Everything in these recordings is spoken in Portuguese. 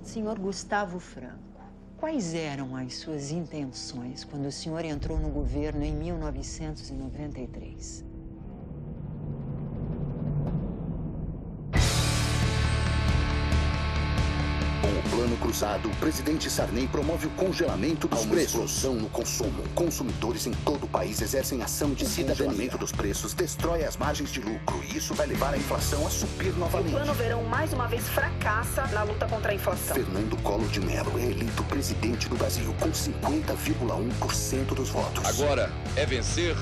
Senhor Gustavo Franco, quais eram as suas intenções quando o senhor entrou no governo em 1993? Com o plano cruzado, o presidente Sarney promove o congelamento dos preços. Explosão no consumo. Consumidores em todo o país exercem ação de cidadania. O congelamento dos preços destrói as margens de lucro e isso vai levar a inflação a subir novamente. O Plano Verão mais uma vez fracassa na luta contra a inflação. Fernando Collor de Mello é eleito presidente do Brasil com 50,1% dos votos. Agora é vencer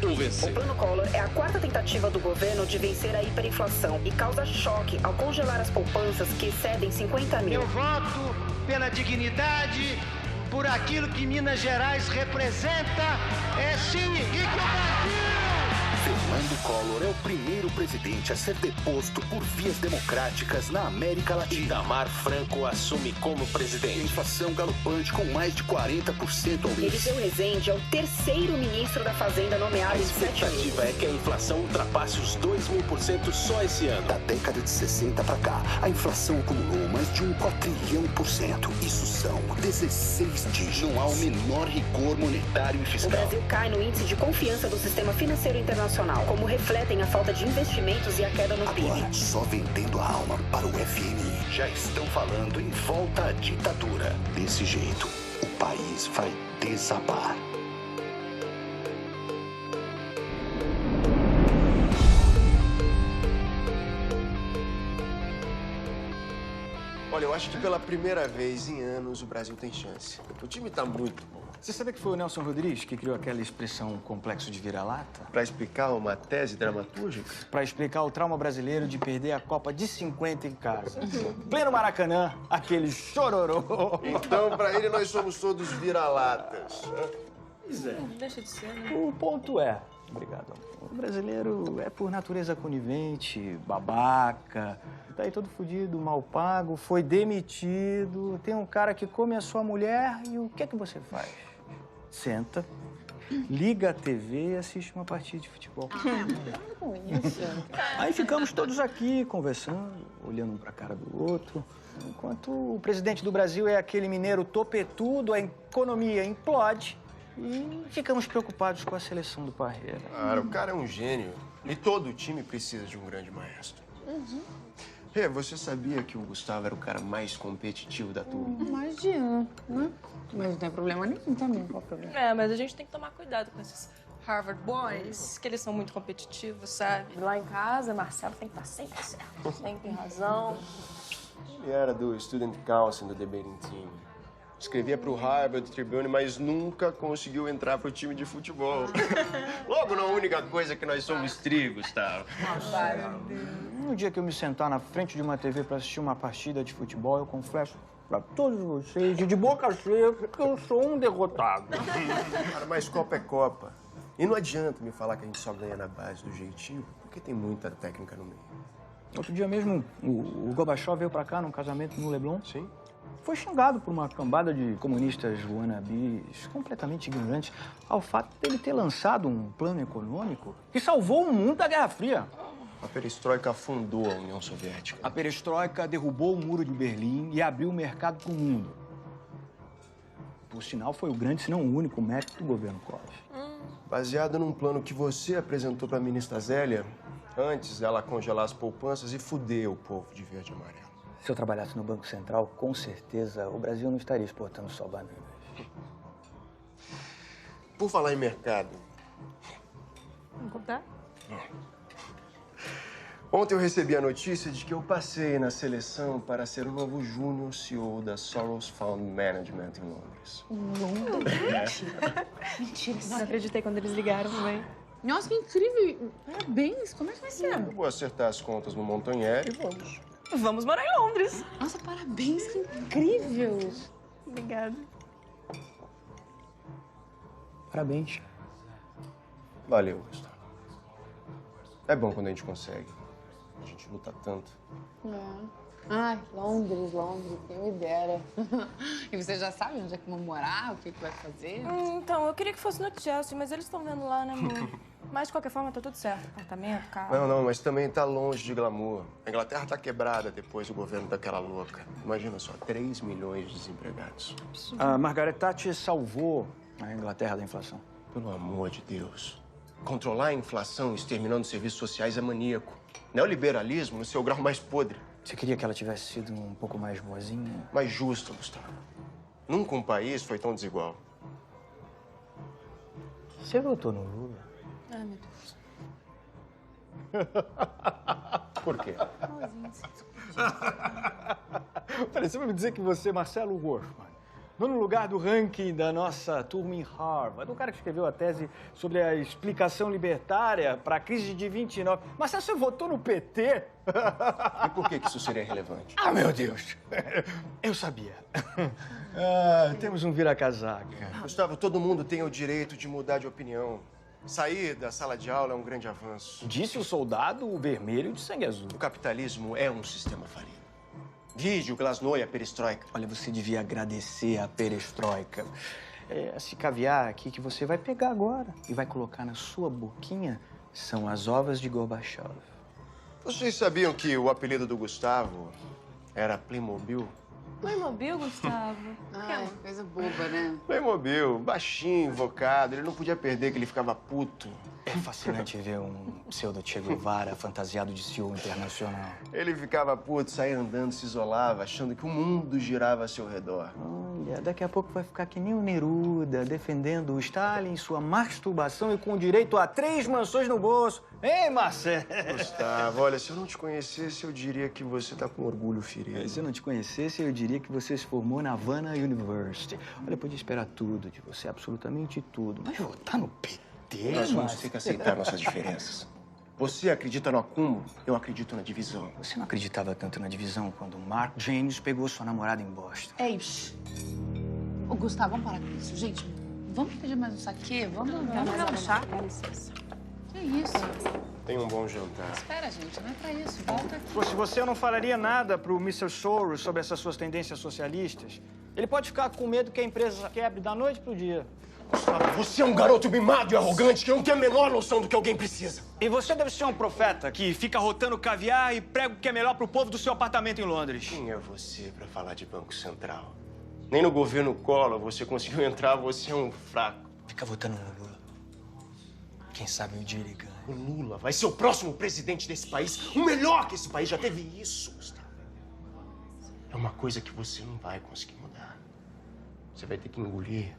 ou vencer. O Plano Collor é a quarta tentativa do governo de vencer a hiperinflação e causa choque ao congelar as poupanças que excedem 50 mil. Eu voto pela dignidade, por aquilo que Minas Gerais representa, é sim, e que o Brasil... Fernando Collor é o primeiro presidente a ser deposto por vias democráticas na América Latina. Itamar Franco assume como presidente. Inflação galopante com mais de 40% ao mês. Eliseu Rezende é o terceiro ministro da Fazenda nomeado em 7 meses. A expectativa é que a inflação ultrapasse os 2.000% só esse ano. Da década de 60 para cá, a inflação acumulou mais de 1 quatrilhão%. Isso são 16 dígitos. Não há o menor rigor monetário e fiscal. O Brasil cai no índice de confiança do sistema financeiro internacional, como refletem a falta de investimentos e a queda no PIB. Agora, só vendendo a alma para o FMI. Já estão falando em volta à ditadura. Desse jeito, o país vai desabar. Olha, eu acho que pela primeira vez em anos o Brasil tem chance. O time tá muito bom. Você sabia que foi o Nelson Rodrigues que criou aquela expressão complexo de vira-lata? Pra explicar uma tese dramatúrgica? Pra explicar o trauma brasileiro de perder a Copa de 50 em casa. Pleno Maracanã, aquele chororô. Então, pra ele, nós somos todos vira-latas. Pois é. Não deixa de ser, né? O ponto é... Obrigado. O brasileiro é por natureza conivente, babaca, tá aí todo fudido, mal pago, foi demitido, tem um cara que come a sua mulher e o que é que você faz? Senta, liga a TV e assiste uma partida de futebol. Com isso. Aí ficamos todos aqui conversando, olhando um pra cara do outro, enquanto o presidente do Brasil é aquele mineiro topetudo, a economia implode. E ficamos preocupados com a seleção do Parreira. Cara, o cara é um gênio. E todo o time precisa de um grande maestro. Rê, você sabia que o Gustavo era o cara mais competitivo da turma? Imagina, né? Mas não tem problema nenhum também, qual o problema? É, mas a gente tem que tomar cuidado com esses Harvard Boys, que eles são muito competitivos, sabe? Lá em casa, Marcelo tem que estar sempre certo, sempre razão. Ele era do Student Council do Debating Team. Escrevia pro Harvard Tribune, mas nunca conseguiu entrar pro time de futebol. Logo, não é a única coisa que nós somos trigos, tá? No dia que eu me sentar na frente de uma TV para assistir uma partida de futebol, eu confesso para todos vocês, de boca cheia, que eu sou um derrotado. Cara, mas Copa é Copa. E não adianta me falar que a gente só ganha na base do jeitinho, porque tem muita técnica no meio. Outro dia mesmo, o Gorbachev veio para cá num casamento no Leblon. Sim? Foi xingado por uma cambada de comunistas wannabes completamente ignorantes ao fato dele ter lançado um plano econômico que salvou o mundo da Guerra Fria. A perestroika afundou a União Soviética. A perestroika derrubou o muro de Berlim e abriu o mercado para o mundo. Por sinal, foi o grande, se não o único, mérito do governo Collor. Baseado num plano que você apresentou para a ministra Zélia, antes dela congelar as poupanças e fuder o povo de verde e amarelo. Se eu trabalhasse no Banco Central, com certeza o Brasil não estaria exportando só bananas. Por falar em mercado... Vamos contar? Ontem eu recebi a notícia de que eu passei na seleção para ser o novo Júnior CEO da Soros Fund Management em Londres. Londres? Mentira, não acreditei quando eles ligaram também. Nossa, que incrível! Parabéns, como é que vai ser? Eu vou acertar as contas no Montanher e vamos. Vamos morar em Londres. Nossa, parabéns, que incrível! Obrigada. Parabéns. Valeu, Gustavo. É bom quando a gente consegue. A gente luta tanto. Ai, Londres, quem me dera. E você já sabe onde é que vão morar, o que vai fazer? Então, eu queria que fosse no Chelsea, mas eles estão vendo lá, né, amor? Mas, de qualquer forma, tá tudo certo. Apartamento, carro... Não, mas também tá longe de glamour. A Inglaterra tá quebrada depois do governo daquela louca. Imagina só, 3 milhões de desempregados. A Margaret Thatcher salvou a Inglaterra da inflação. Pelo amor de Deus. Controlar a inflação exterminando serviços sociais é maníaco. Neoliberalismo no seu grau mais podre. Você queria que ela tivesse sido um pouco mais boazinha? Mais justa, Gustavo. Nunca um país foi tão desigual. Você votou no Lula? Ai, meu Deus. Por quê? Peraí, você vai me dizer que você, Marcelo Wolfman, nono lugar do ranking da nossa turma em Harvard, o cara que escreveu a tese sobre a explicação libertária para a crise de 29. Marcelo, você votou no PT? E por que isso seria relevante? Ah, meu Deus! Eu sabia. Temos um vira-casaca. Gustavo, todo mundo tem o direito de mudar de opinião. Sair da sala de aula é um grande avanço. Disse o soldado vermelho de sangue azul. O capitalismo é um sistema falido. Vide o Glasnost e a perestroika. Olha, você devia agradecer a perestroika. Esse caviar aqui que você vai pegar agora e vai colocar na sua boquinha são as ovas de Gorbachev. Vocês sabiam que o apelido do Gustavo era Playmobil? Playmobil, Gustavo? Ai, coisa boba, né? Playmobil, baixinho, invocado. Ele não podia perder que ele ficava puto. É fascinante ver um pseudo-Che Guevara fantasiado de CEO internacional. Ele ficava puto, saía andando, se isolava, achando que o mundo girava a seu redor. Olha, daqui a pouco vai ficar que nem o Neruda, defendendo o Stalin, sua masturbação e com direito a 3 mansões no bolso. Hein, Marcelo? Gustavo, olha, se eu não te conhecesse, eu diria que você tá com orgulho ferido. Se eu não te conhecesse, eu diria que você se formou na Havana University. Olha, eu podia esperar tudo de você, absolutamente tudo. Mas votar no PT? Nós vamos ter que aceitar nossas diferenças. Você acredita no acúmulo, eu acredito na divisão. Você não acreditava tanto na divisão quando Mark James pegou sua namorada em Boston. Ei, ô Gustavo, vamos parar com isso. Gente, vamos pedir mais um saquê? Vamos relaxar. Dá licença. Que isso? Tenha um bom jantar. Espera, gente, não é pra isso. Volta aqui. Se você não falaria nada pro Mr. Soros sobre essas suas tendências socialistas, ele pode ficar com medo que a empresa quebre da noite pro dia. Gustavo, você é um garoto mimado e arrogante que não tem a menor noção do que alguém precisa. E você deve ser um profeta que fica rotando caviar e prega o que é melhor pro povo do seu apartamento em Londres. Quem é você pra falar de Banco Central? Nem no governo Collor você conseguiu entrar, você é um fraco. Fica votando no Lula. Quem sabe um dia ele ganha. O Lula vai ser o próximo presidente desse país, o melhor que esse país já teve isso, Gustavo. É uma coisa que você não vai conseguir mudar. Você vai ter que engolir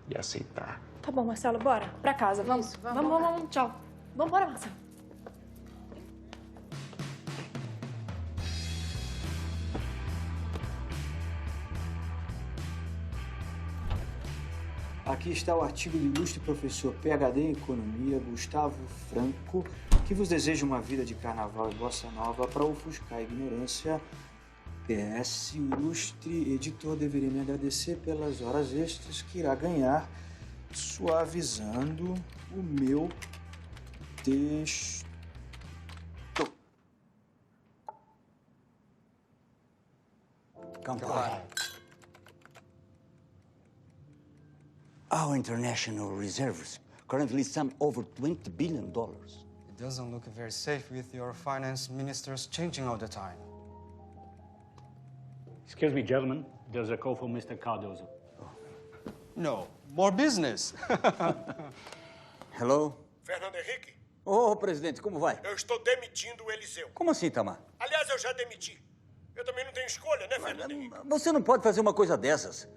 e aceitar. Tá bom, Marcelo, bora. Pra casa, vamos. Isso, vamos. Tchau. Vambora, Marcelo. Aqui está o artigo do ilustre professor PhD em Economia, Gustavo Franco, que vos deseja uma vida de carnaval e bossa nova para ofuscar a ignorância. PS, o ilustre editor deveria me agradecer pelas horas extras que irá ganhar, suavizando o meu texto. Comply. Our international reserves currently sum over $20 billion. It doesn't look very safe with your finance ministers changing all the time. Excuse me, gentlemen. There's a call for Mr. Cardozo. No, more business. Hello? Fernando Henrique? Ô, presidente, como vai? Eu estou demitindo o Eliseu. Como assim, Tamar? Aliás, eu já demiti. Eu também não tenho escolha, né, Fernando Henrique? Você não pode fazer uma coisa dessas.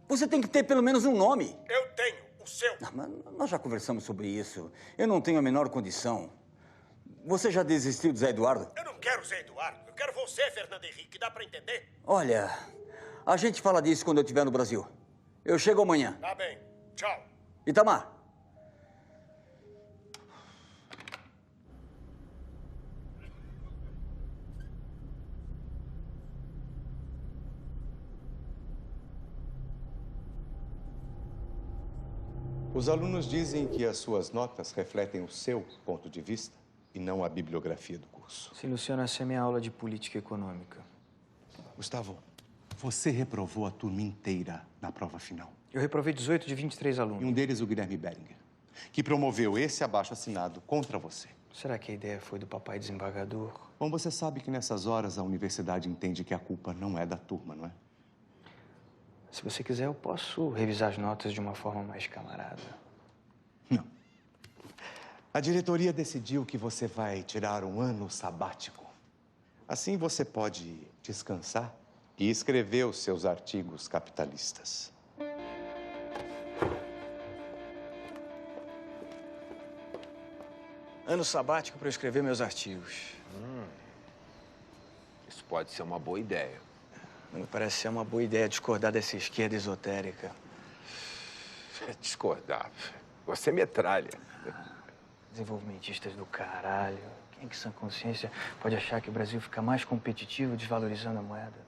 Você tem que ter pelo menos um nome. Eu tenho, o seu. Mas nós já conversamos sobre isso. Eu não tenho a menor condição. Você já desistiu do Zé Eduardo? Eu não quero Zé Eduardo. Eu quero você, Fernando Henrique. Dá pra entender? Olha, a gente fala disso quando eu estiver no Brasil. Eu chego amanhã. Tá bem. Tchau. Itamar. Os alunos dizem que as suas notas refletem o seu ponto de vista e não a bibliografia do curso. curso. Se Luciano, essa é minha aula de política econômica. Gustavo, você reprovou a turma inteira na prova final. Eu reprovei 18 de 23 alunos. E um deles, o Guilherme Beringer, que promoveu esse abaixo-assinado contra você. Será que a ideia foi do papai desembargador? Bom, você sabe que nessas horas a universidade entende que a culpa não é da turma, não é? Se você quiser, eu posso revisar as notas de uma forma mais camarada. Não. A diretoria decidiu que você vai tirar um ano sabático. Assim você pode descansar e escrever os seus artigos capitalistas. Ano sabático para eu escrever meus artigos. Isso pode ser uma boa ideia. Me parece ser uma boa ideia discordar dessa esquerda esotérica. Discordar? Você metralha. Desenvolvimentistas do caralho. Quem é que, sã consciência, pode achar que o Brasil fica mais competitivo desvalorizando a moeda?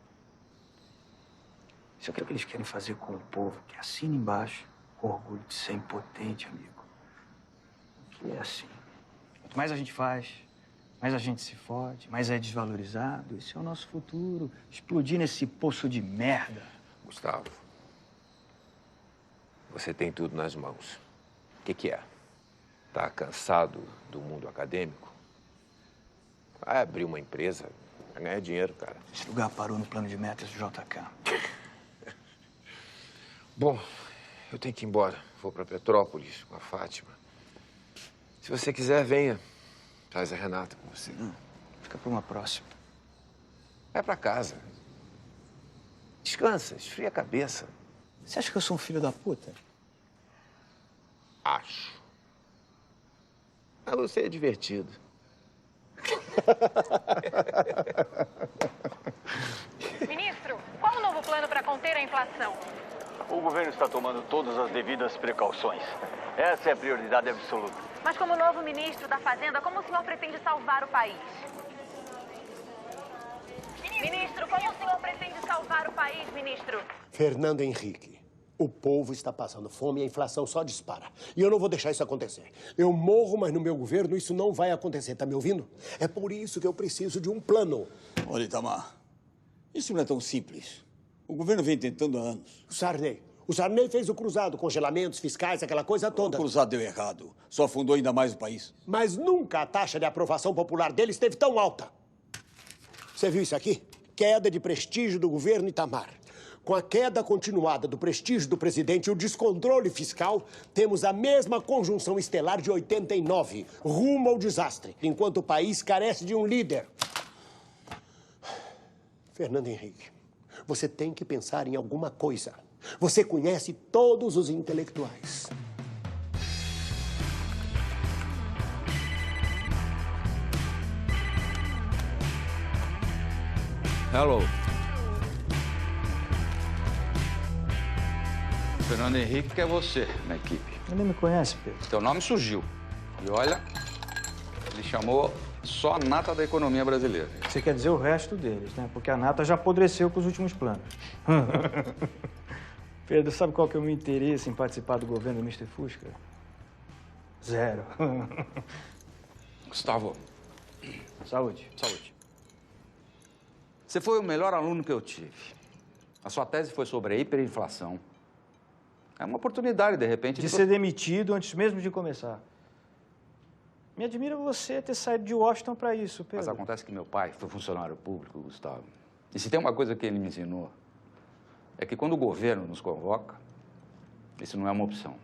Isso é o que eles querem fazer com o povo, que assina embaixo o orgulho de ser impotente, amigo. Que é assim. Quanto mais a gente faz, mais a gente se fode, mais é desvalorizado. Esse é o nosso futuro. Explodir nesse poço de merda. Gustavo, você tem tudo nas mãos. O que é? Tá cansado do mundo acadêmico? Vai abrir uma empresa, vai ganhar dinheiro, cara. Esse lugar parou no plano de metas do JK. Bom, eu tenho que ir embora. Vou pra Petrópolis com a Fátima. Se você quiser, venha. Traz a Renata com você. Fica pra uma próxima. Vai pra casa. Descansa, esfria a cabeça. Você acha que eu sou um filho da puta? Acho. Mas você é divertido. Ministro, qual o novo plano para conter a inflação? O governo está tomando todas as devidas precauções. Essa é a prioridade absoluta. Mas como novo ministro da Fazenda, como o senhor pretende salvar o país? Ministro, como o senhor pretende salvar o país, ministro? Fernando Henrique, o povo está passando fome e a inflação só dispara. E eu não vou deixar isso acontecer. Eu morro, mas no meu governo isso não vai acontecer. Tá me ouvindo? É por isso que eu preciso de um plano. Olha, Itamar, isso não é tão simples. O governo vem tentando há anos. O Sarney fez o cruzado, congelamentos fiscais, aquela coisa toda. O cruzado deu errado. Só afundou ainda mais o país. Mas nunca a taxa de aprovação popular dele esteve tão alta. Você viu isso aqui? Queda de prestígio do governo Itamar. Com a queda continuada do prestígio do presidente e o descontrole fiscal, temos a mesma conjunção estelar de 89, rumo ao desastre, enquanto o país carece de um líder. Fernando Henrique, você tem que pensar em alguma coisa. Você conhece todos os intelectuais. Hello. Fernando Henrique quer você na equipe. Ele nem me conhece, Pedro. Teu nome surgiu. E olha, ele chamou só a nata da economia brasileira. Você quer dizer o resto deles, né? Porque a nata já apodreceu com os últimos planos. Pedro, sabe qual que é o meu interesse em participar do governo do Mr. Fusca? Zero. Gustavo. Saúde. Saúde. Você foi o melhor aluno que eu tive. A sua tese foi sobre a hiperinflação. É uma oportunidade, de repente... De ser demitido antes mesmo de começar. Me admira você ter saído de Washington para isso, Pedro. Mas acontece que meu pai foi funcionário público, Gustavo. E se tem uma coisa que ele me ensinou, é que quando o governo nos convoca, isso não é uma opção.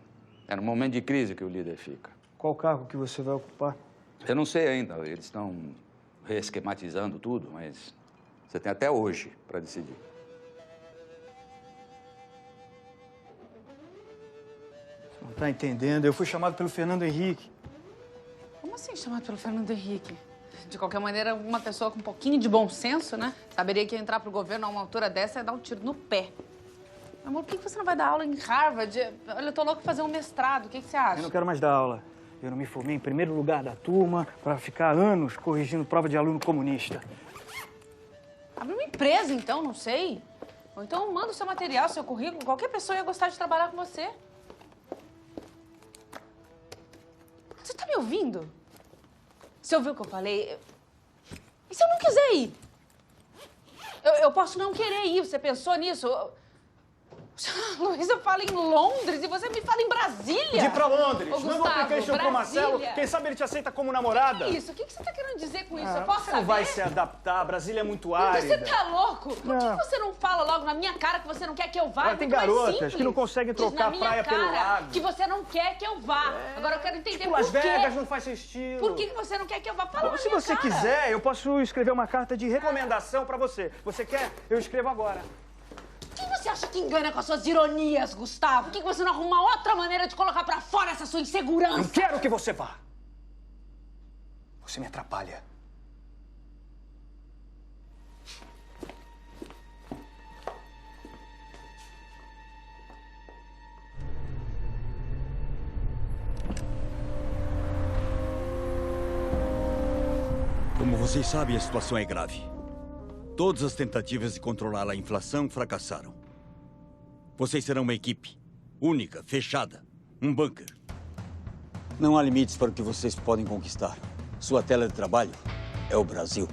É no momento de crise que o líder fica. Qual cargo que você vai ocupar? Eu não sei ainda. Eles estão reesquematizando tudo, mas você tem até hoje para decidir. Não tá entendendo? Eu fui chamado pelo Fernando Henrique. Como assim chamado pelo Fernando Henrique? De qualquer maneira, uma pessoa com um pouquinho de bom senso, né? Saberia que entrar pro governo a uma altura dessa é dar um tiro no pé. Amor, por que você não vai dar aula em Harvard? Olha, eu tô louco pra fazer um mestrado. O que você acha? Eu não quero mais dar aula. Eu não me formei em primeiro lugar da turma para ficar anos corrigindo prova de aluno comunista. Abre uma empresa, então, não sei. Ou então manda o seu material, seu currículo. Qualquer pessoa ia gostar de trabalhar com você. Você tá me ouvindo? Você ouviu o que eu falei? se eu não quiser ir? Eu posso não querer ir, você pensou nisso? Luísa fala em Londres e você me fala em Brasília. De ir pra Londres. Ô, Manda um application pro Marcelo. Brasília. Quem sabe ele te aceita como namorada. Que é isso? O que você tá querendo dizer com isso? Eu posso Você saber? não vai se adaptar. Brasília é muito árida. Você tá louco? Por que você não fala logo na minha cara que você não quer que eu vá? Olha, tem Muito mais garotas simples. que não conseguem Diz trocar na minha praia pelo cara lago. que você não quer que eu vá. Agora eu quero entender Tipo, por Las quê. Vegas não faz seu estilo. Por que você não quer que eu vá? Fala na Se minha você cara. quiser, eu posso escrever uma carta de recomendação pra você. Você quer? Eu escrevo agora. Quem você acha que engana com as suas ironias, Gustavo? Por que você não arruma outra maneira de colocar pra fora essa sua insegurança? Não quero que você vá. Você me atrapalha. Como vocês sabem, a situação é grave. Todas as tentativas de controlar a inflação fracassaram. Vocês serão uma equipe única, fechada, um bunker. Não há limites para o que vocês podem conquistar. Sua tela de trabalho é o Brasil.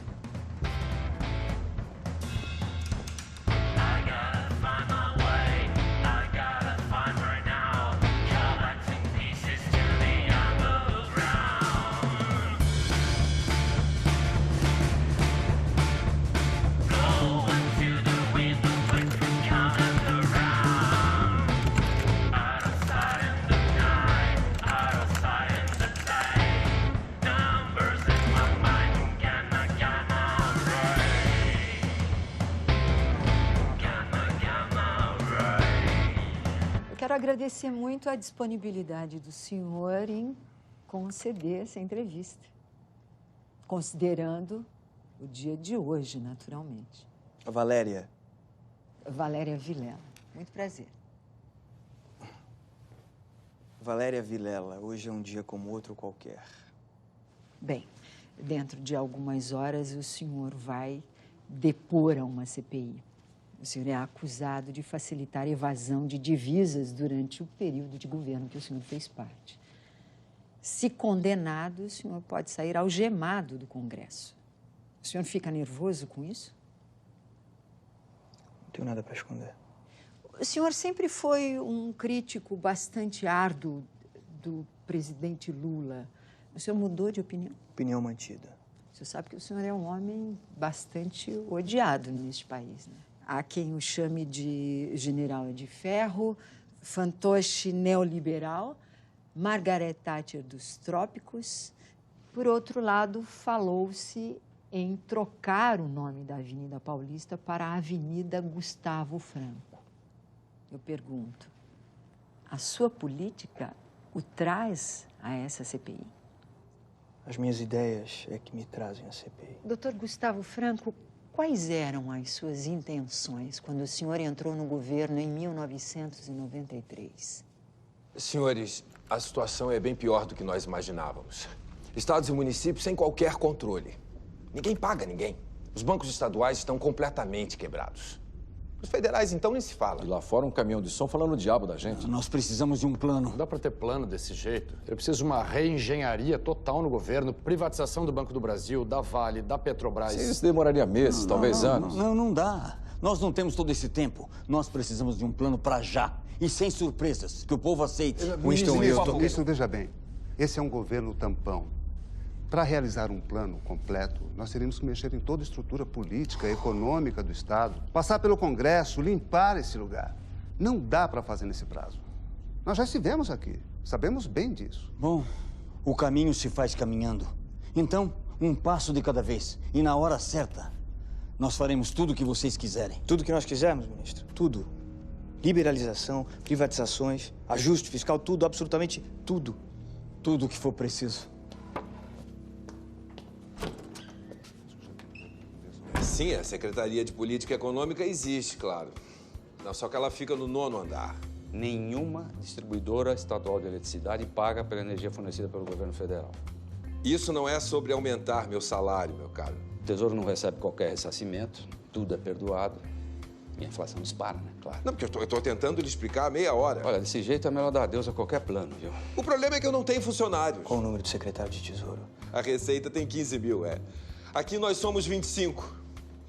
Quero agradecer muito a disponibilidade do senhor em conceder essa entrevista, considerando o dia de hoje, naturalmente. Valéria. Valéria Vilela. Muito prazer. Valéria Vilela, hoje é um dia como outro qualquer. Bem, dentro de algumas horas o senhor vai depor a uma CPI. O senhor é acusado de facilitar a evasão de divisas durante o período de governo que o senhor fez parte. Se condenado, o senhor pode sair algemado do Congresso. O senhor fica nervoso com isso? Não tenho nada para esconder. O senhor sempre foi um crítico bastante árduo do presidente Lula. O senhor mudou de opinião? Opinião mantida. O senhor sabe que o senhor é um homem bastante odiado neste país, né? Há quem o chame de general de ferro, fantoche neoliberal, Margaret Thatcher dos trópicos. Por outro lado, falou-se em trocar o nome da Avenida Paulista para a Avenida Gustavo Franco. Eu pergunto, a sua política o traz a essa CPI? As minhas ideias é que me trazem a CPI. Doutor Gustavo Franco, quais eram as suas intenções quando o senhor entrou no governo em 1993? Senhores, a situação é bem pior do que nós imaginávamos. Estados e municípios sem qualquer controle. Ninguém paga ninguém. Os bancos estaduais estão completamente quebrados. Os federais, então, nem se fala. E lá fora um caminhão de som falando o diabo da gente. Nós precisamos de um plano. Não dá para ter plano desse jeito. Eu preciso de uma reengenharia total no governo, privatização do Banco do Brasil, da Vale, da Petrobras. Isso demoraria meses, talvez anos. Não dá. Nós não temos todo esse tempo. Nós precisamos de um plano para já. E sem surpresas, que o povo aceite. Winston, veja bem. Esse é um governo tampão. Para realizar um plano completo, nós teríamos que mexer em toda a estrutura política e econômica do Estado, passar pelo Congresso, limpar esse lugar. Não dá para fazer nesse prazo. Nós já estivemos aqui, sabemos bem disso. Bom, o caminho se faz caminhando. Então, um passo de cada vez. E na hora certa, nós faremos tudo o que vocês quiserem. Tudo que nós quisermos, ministro. Tudo. Liberalização, privatizações, ajuste fiscal, tudo, absolutamente tudo. Tudo o que for preciso. Sim, a Secretaria de Política Econômica existe, claro. Não, só que ela fica no 9º andar. Nenhuma distribuidora estadual de eletricidade paga pela energia fornecida pelo governo federal. Isso não é sobre aumentar meu salário, meu caro. O Tesouro não recebe qualquer ressarcimento, tudo é perdoado. E a inflação dispara, né? Claro. Não, porque eu tô tentando lhe explicar há meia hora. Olha, desse jeito é melhor dar adeus a qualquer plano, viu? O problema é que eu não tenho funcionários. Qual o número do secretário de Tesouro? A Receita tem 15 mil, é. Aqui nós somos 25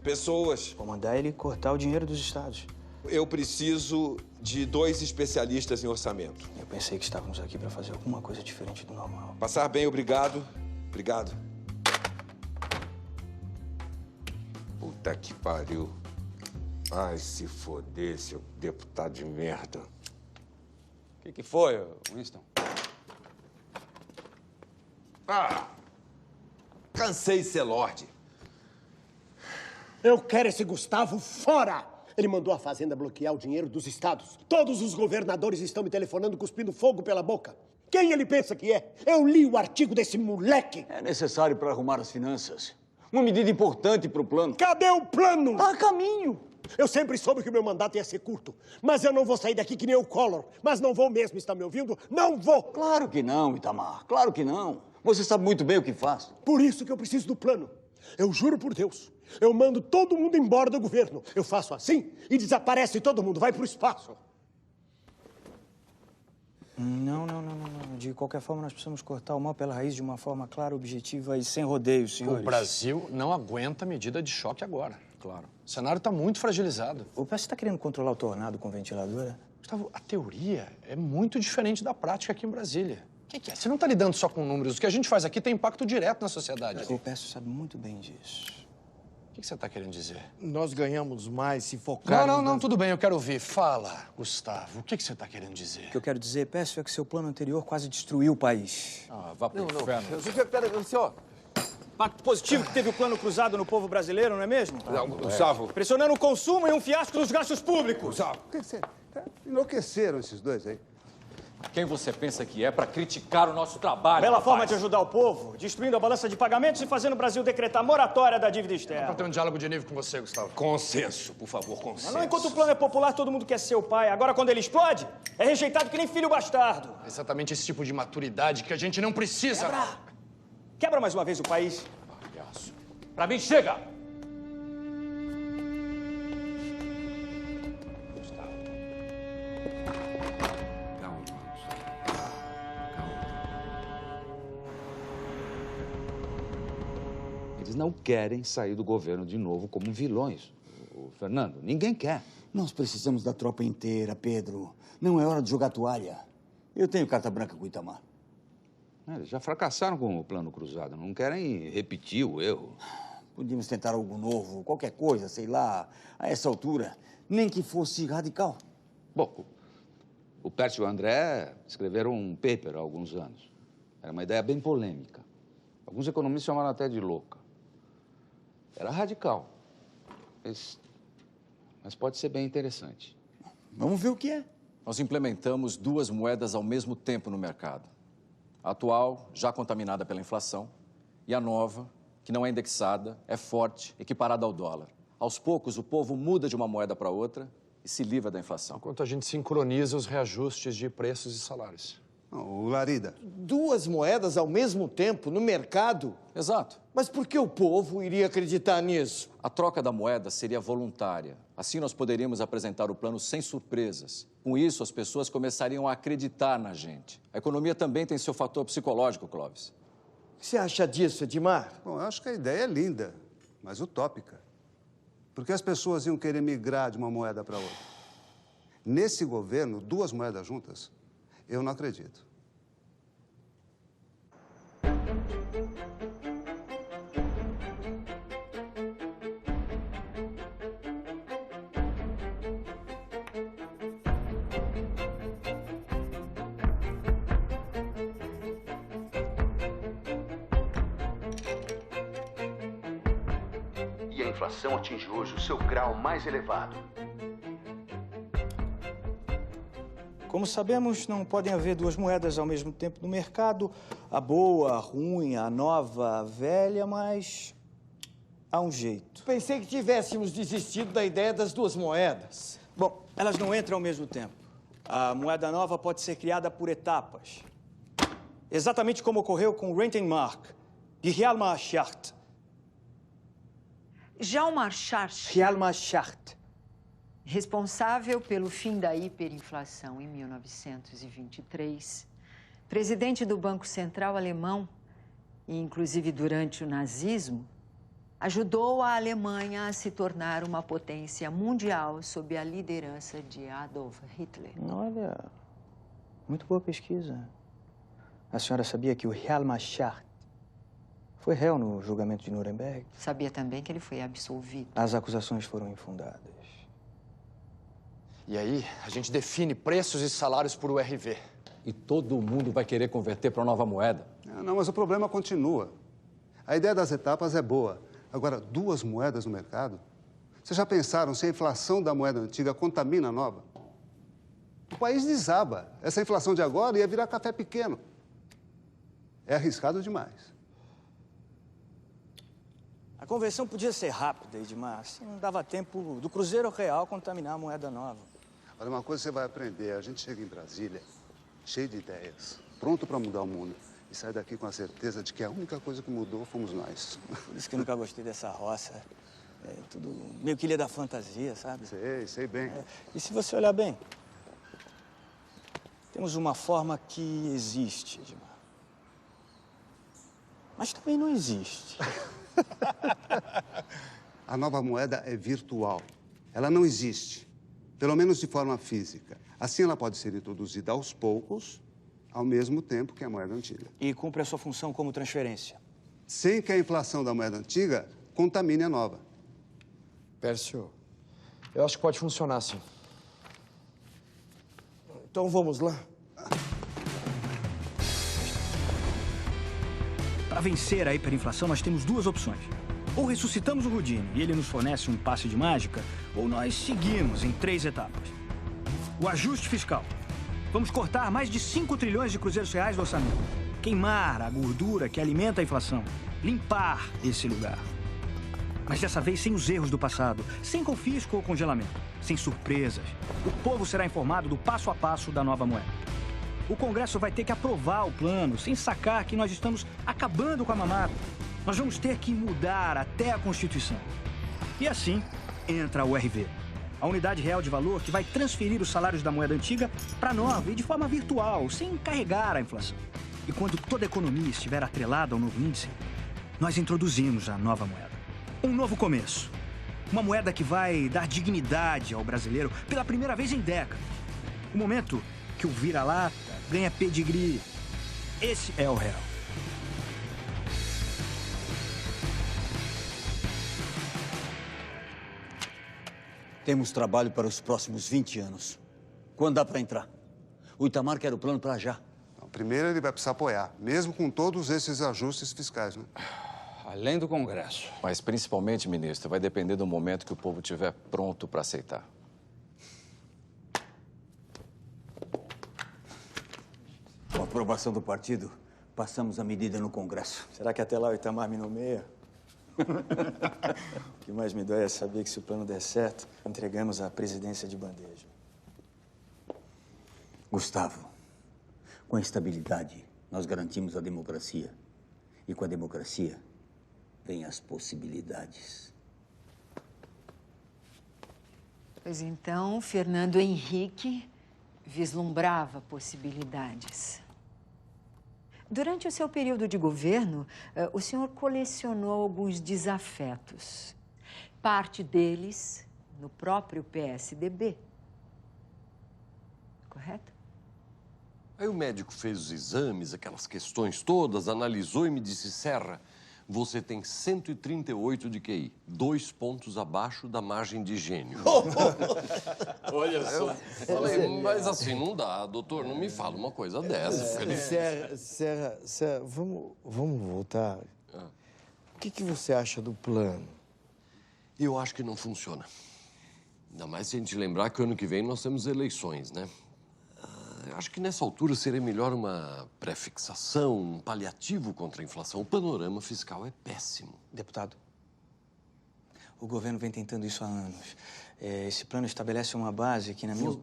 pessoas. Vou mandar ele cortar o dinheiro dos estados. Eu preciso de 2 especialistas em orçamento. Eu pensei que estávamos aqui para fazer alguma coisa diferente do normal. Passar bem, obrigado. Obrigado. Puta que pariu. Ai, se foder, seu deputado de merda. O que foi, Winston? Ah! Cansei de ser lorde. Eu quero esse Gustavo fora! Ele mandou a Fazenda bloquear o dinheiro dos estados. Todos os governadores estão me telefonando, cuspindo fogo pela boca. Quem ele pensa que é? Eu li o artigo desse moleque. É necessário para arrumar as finanças. Uma medida importante para o plano. Cadê o plano? Tá a caminho. Eu sempre soube que o meu mandato ia ser curto. Mas eu não vou sair daqui que nem o Collor. Mas não vou mesmo, está me ouvindo? Não vou! Claro que não, Itamar. Claro que não. Você sabe muito bem o que faz. Por isso que eu preciso do plano. Eu juro por Deus. Eu mando todo mundo embora do governo. Eu faço assim e desaparece todo mundo. Vai pro espaço. Não. De qualquer forma, nós precisamos cortar o mal pela raiz de uma forma clara, objetiva e sem rodeios, senhores. O Brasil não aguenta medida de choque agora, claro. O cenário está muito fragilizado. O você está querendo controlar o tornado com ventiladora? Gustavo, a teoria é muito diferente da prática aqui em Brasília. O que é? Você não está lidando só com números. O que a gente faz aqui tem impacto direto na sociedade. O Pécio sabe muito bem disso. O que você está querendo dizer? Nós ganhamos mais se focarmos... Não, tudo bem, eu quero ouvir. Fala, Gustavo, o que você está querendo dizer? O que eu quero dizer, Pécio, é que seu plano anterior quase destruiu o país. Ah, vá pro inferno. Pera, senhor. Impacto positivo que teve o plano cruzado no povo brasileiro, não é mesmo? Não, Gustavo. Pressionando o consumo e um fiasco nos gastos públicos. Gustavo. Enlouqueceram esses dois aí. Quem você pensa que é para criticar o nosso trabalho? Bela rapaz. forma de ajudar o povo, destruindo a balança de pagamentos e fazendo o Brasil decretar moratória da dívida É externa. para ter um diálogo de nível com você, Gustavo. Consenso, por favor, consenso. Mas não, enquanto o plano é popular, todo mundo quer ser o pai. Agora, quando ele explode, é rejeitado que nem filho bastardo. É exatamente esse tipo de maturidade que a gente não precisa. Quebra mais uma vez o país. Palhaço. Pra mim, chega! Eles não querem sair do governo de novo como vilões. O Fernando, ninguém quer. Nós precisamos da tropa inteira, Pedro. Não é hora de jogar toalha. Eu tenho carta branca com o Itamar. Eles já fracassaram com o plano cruzado. Não querem repetir o erro. Podíamos tentar algo novo, qualquer coisa, sei lá, a essa altura. Nem que fosse radical. Bom, o Pércio e o André escreveram um paper há alguns anos. Era uma ideia bem polêmica. Alguns economistas chamaram até de louca. Era radical. Mas pode ser bem interessante. Vamos ver o que é. Nós implementamos 2 moedas ao mesmo tempo no mercado. A atual, já contaminada pela inflação, e a nova, que não é indexada, é forte, equiparada ao dólar. Aos poucos, o povo muda de uma moeda para outra e se livra da inflação. Enquanto a gente sincroniza os reajustes de preços e salários. O Larida. 2 moedas ao mesmo tempo no mercado? Exato. Mas por que o povo iria acreditar nisso? A troca da moeda seria voluntária. Assim, nós poderíamos apresentar o plano sem surpresas. Com isso, as pessoas começariam a acreditar na gente. A economia também tem seu fator psicológico, Clóvis. O que você acha disso, Edmar? Bom, eu acho que a ideia é linda, mas utópica. Porque as pessoas iam querer migrar de uma moeda para outra. Nesse governo, 2 moedas juntas, eu não acredito. E a inflação atinge hoje o seu grau mais elevado. Como sabemos, não podem haver 2 moedas ao mesmo tempo no mercado. A boa, a ruim, a nova, a velha, mas há um jeito. Pensei que tivéssemos desistido da ideia das 2 moedas. Bom, elas não entram ao mesmo tempo. A moeda nova pode ser criada por etapas. Exatamente como ocorreu com Rentenmark, de Hjalmar Schacht. Hjalmar Schacht, Hjalmar Schacht, responsável pelo fim da hiperinflação em 1923, presidente do Banco Central alemão, e inclusive durante o nazismo, ajudou a Alemanha a se tornar uma potência mundial sob a liderança de Adolf Hitler. Olha, muito boa pesquisa. A senhora sabia que o Hjalmar foi réu no julgamento de Nuremberg? Sabia também que ele foi absolvido. As acusações foram infundadas. E aí, a gente define preços e salários por URV. E todo mundo vai querer converter para a nova moeda. Não, mas o problema continua. A ideia das etapas é boa. Agora, duas moedas no mercado? Vocês já pensaram se a inflação da moeda antiga contamina a nova? O país desaba. Essa inflação de agora ia virar café pequeno. É arriscado demais. A conversão podia ser rápida, Edmar. Assim não dava tempo do Cruzeiro Real contaminar a moeda nova. Olha, uma coisa você vai aprender. A gente chega em Brasília cheio de ideias, pronto para mudar o mundo. E sai daqui com a certeza de que a única coisa que mudou fomos nós. Por isso que eu nunca gostei dessa roça. É tudo meio que ilha da fantasia, sabe? Sei bem. E se você olhar bem, temos uma forma que existe, Edmar. Mas também não existe. A nova moeda é virtual. Ela não existe, pelo menos de forma física. Assim, ela pode ser introduzida aos poucos, ao mesmo tempo que a moeda antiga. E cumpre a sua função como transferência. Sem que a inflação da moeda antiga contamine a nova. Pércio, eu acho que pode funcionar, sim. Então vamos lá. Para vencer a hiperinflação, nós temos duas opções. Ou ressuscitamos o Houdini e ele nos fornece um passe de mágica, ou nós seguimos em 3 etapas. O ajuste fiscal. Vamos cortar mais de 5 trilhões de cruzeiros reais do orçamento. Queimar a gordura que alimenta a inflação. Limpar esse lugar. Mas dessa vez sem os erros do passado, sem confisco ou congelamento, sem surpresas. O povo será informado do passo a passo da nova moeda. O Congresso vai ter que aprovar o plano, sem sacar que nós estamos acabando com a mamata. Nós vamos ter que mudar até a Constituição. E assim entra a URV, a unidade real de valor que vai transferir os salários da moeda antiga para a nova e de forma virtual, sem carregar a inflação. E quando toda a economia estiver atrelada ao novo índice, nós introduzimos a nova moeda. Um novo começo. Uma moeda que vai dar dignidade ao brasileiro pela primeira vez em décadas. O momento que o vira-lata ganha pedigree. Esse é o real. Temos trabalho para os próximos 20 anos. Quando dá para entrar? O Itamar quer o plano para já. Não, primeiro ele vai precisar apoiar, mesmo com todos esses ajustes fiscais, né? Além do Congresso. Mas principalmente, ministro, vai depender do momento que o povo estiver pronto para aceitar. Com a aprovação do partido, passamos a medida no Congresso. Será que até lá o Itamar me nomeia? O que mais me dói é saber que se o plano der certo, entregamos a presidência de bandeja. Gustavo, com a estabilidade, nós garantimos a democracia. E com a democracia, vem as possibilidades. Pois então, Fernando Henrique vislumbrava possibilidades. Durante o seu período de governo, o senhor colecionou alguns desafetos. Parte deles no próprio PSDB. Correto? Aí o médico fez os exames, aquelas questões todas, analisou e me disse: Serra, você tem 138 de QI, 2 pontos abaixo da margem de gênio. Olha só. Eu falei, mas assim não dá, doutor, não me fala uma coisa dessa. Serra, vamos voltar. O que você acha do plano? Eu acho que não funciona. Ainda mais se a gente lembrar que o ano que vem nós temos eleições, né? Eu acho que nessa altura seria melhor uma pré-fixação, um paliativo contra a inflação. O panorama fiscal é péssimo. Deputado, o governo vem tentando isso há anos. Esse plano estabelece uma base que, na minha...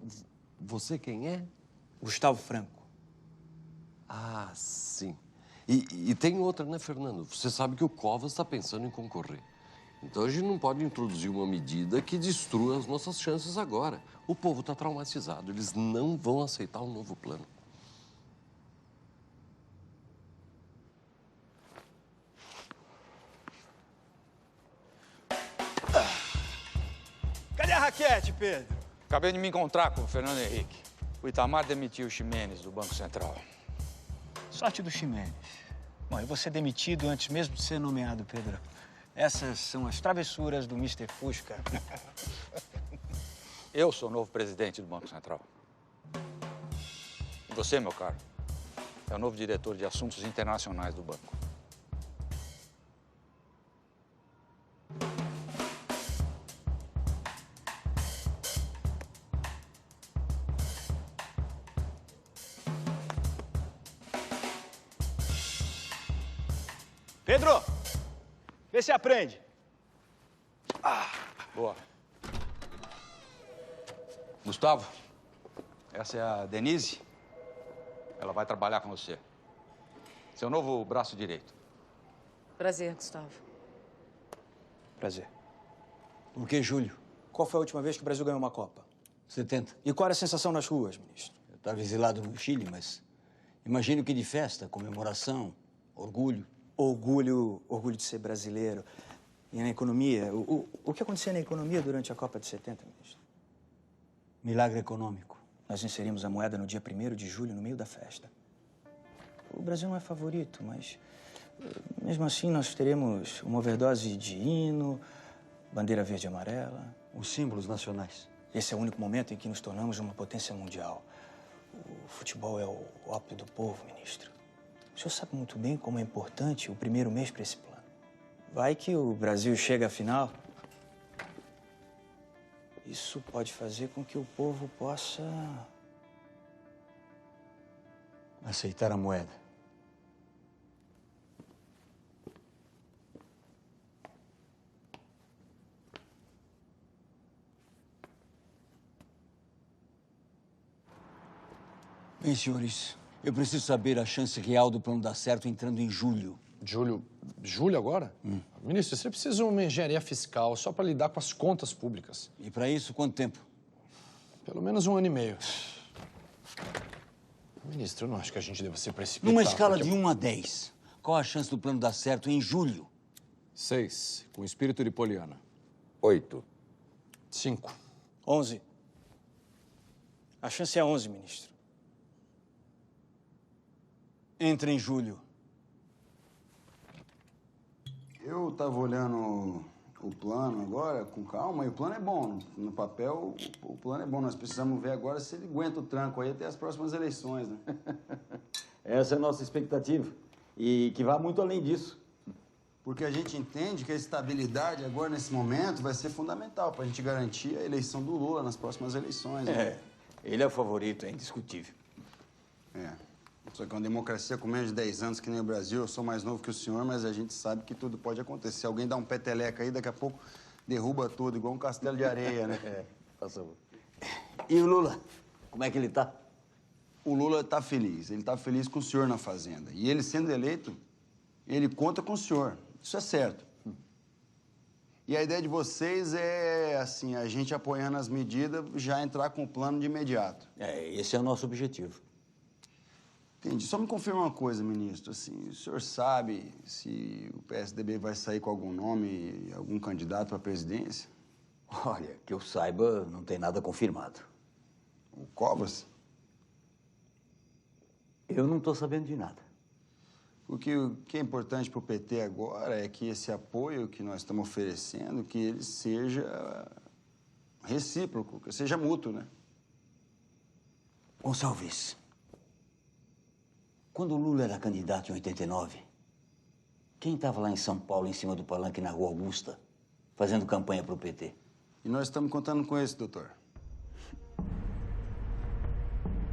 Você quem é? Gustavo Franco. Ah, sim. E tem outra, né, Fernando? Você sabe que o Covas está pensando em concorrer. Então a gente não pode introduzir uma medida que destrua as nossas chances agora. O povo está traumatizado, eles não vão aceitar um novo plano. Pedro? Acabei de me encontrar com o Fernando Henrique. O Itamar demitiu o Ximenes do Banco Central. Sorte do Ximenes. Bom, eu vou ser demitido antes mesmo de ser nomeado, Pedro. Essas são as travessuras do Mr. Fusca. Eu sou o novo presidente do Banco Central. E você, meu caro, é o novo diretor de assuntos internacionais do banco. Pedro, vê se aprende. Boa. Gustavo, essa é a Denise. Ela vai trabalhar com você. Seu novo braço direito. Prazer, Gustavo. Prazer. Por que julho? Qual foi a última vez que o Brasil ganhou uma Copa? 70. E qual era a sensação nas ruas, ministro? Eu estava exilado no Chile, mas imagino que de festa, comemoração, orgulho. Orgulho de ser brasileiro. E na economia, o que acontecia na economia durante a Copa de 70, ministro? Milagre econômico. Nós inserimos a moeda no dia 1º de julho, no meio da festa. O Brasil não é favorito, mas mesmo assim nós teremos uma overdose de hino, bandeira verde e amarela. Os símbolos nacionais. Esse é o único momento em que nos tornamos uma potência mundial. O futebol é o ópio do povo, ministro. O senhor sabe muito bem como é importante o primeiro mês para esse plano. Vai que o Brasil chega à final. Isso pode fazer com que o povo possa aceitar a moeda. Bem, senhores, eu preciso saber a chance real do plano dar certo entrando em julho. Julho agora? Ministro, você precisa de uma engenharia fiscal só para lidar com as contas públicas. E para isso, quanto tempo? Pelo menos 1 ano e meio. Ministro, eu não acho que a gente deva se precipitar. Numa escala de 1 a 10, qual a chance do plano dar certo em julho? 6, com espírito de Poliana. 8. 5. 11. A chance é 11, ministro. Entra em julho. Eu estava olhando o plano agora, com calma, e o plano é bom. No papel, o plano é bom. Nós precisamos ver agora se ele aguenta o tranco aí até as próximas eleições, né? Essa é a nossa expectativa. E que vá muito além disso. Porque a gente entende que a estabilidade agora, nesse momento, vai ser fundamental para a gente garantir a eleição do Lula nas próximas eleições. Né? Ele é o favorito, é indiscutível. Só que é uma democracia com menos de 10 anos, que nem o Brasil. Eu sou mais novo que o senhor, mas a gente sabe que tudo pode acontecer. Se alguém dá um peteleca aí, daqui a pouco derruba tudo, igual um castelo de areia, né? Passou. E o Lula? Como é que ele tá? O Lula tá feliz. Ele tá feliz com o senhor na Fazenda. E ele sendo eleito, ele conta com o senhor. Isso é certo. E a ideia de vocês é, assim, a gente apoiando as medidas, já entrar com o plano de imediato. Esse é o nosso objetivo. Entendi. Só me confirma uma coisa, ministro. Assim, o senhor sabe se o PSDB vai sair com algum nome, algum candidato para a presidência? Olha, que eu saiba, não tem nada confirmado. O Covas? Eu não estou sabendo de nada. Porque o que é importante para o PT agora é que esse apoio que nós estamos oferecendo, que ele seja recíproco, que seja mútuo, né? Gonçalves, quando o Lula era candidato em 89, quem estava lá em São Paulo, em cima do palanque, na Rua Augusta, fazendo campanha para o PT? E nós estamos contando com esse, doutor.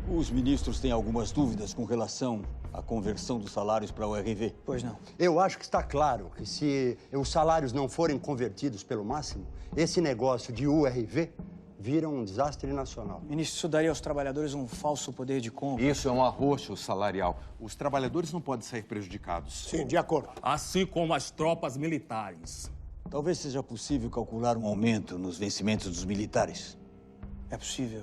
Os ministros têm algumas dúvidas com relação à conversão dos salários para o URV? Pois não. Eu acho que está claro que se os salários não forem convertidos pelo máximo, esse negócio de URV vira um desastre nacional. Ministro, isso daria aos trabalhadores um falso poder de compra. Isso é um arroxo salarial. Os trabalhadores não podem sair prejudicados. Sim, de acordo. Assim como as tropas militares. Talvez seja possível calcular um aumento nos vencimentos dos militares. É possível.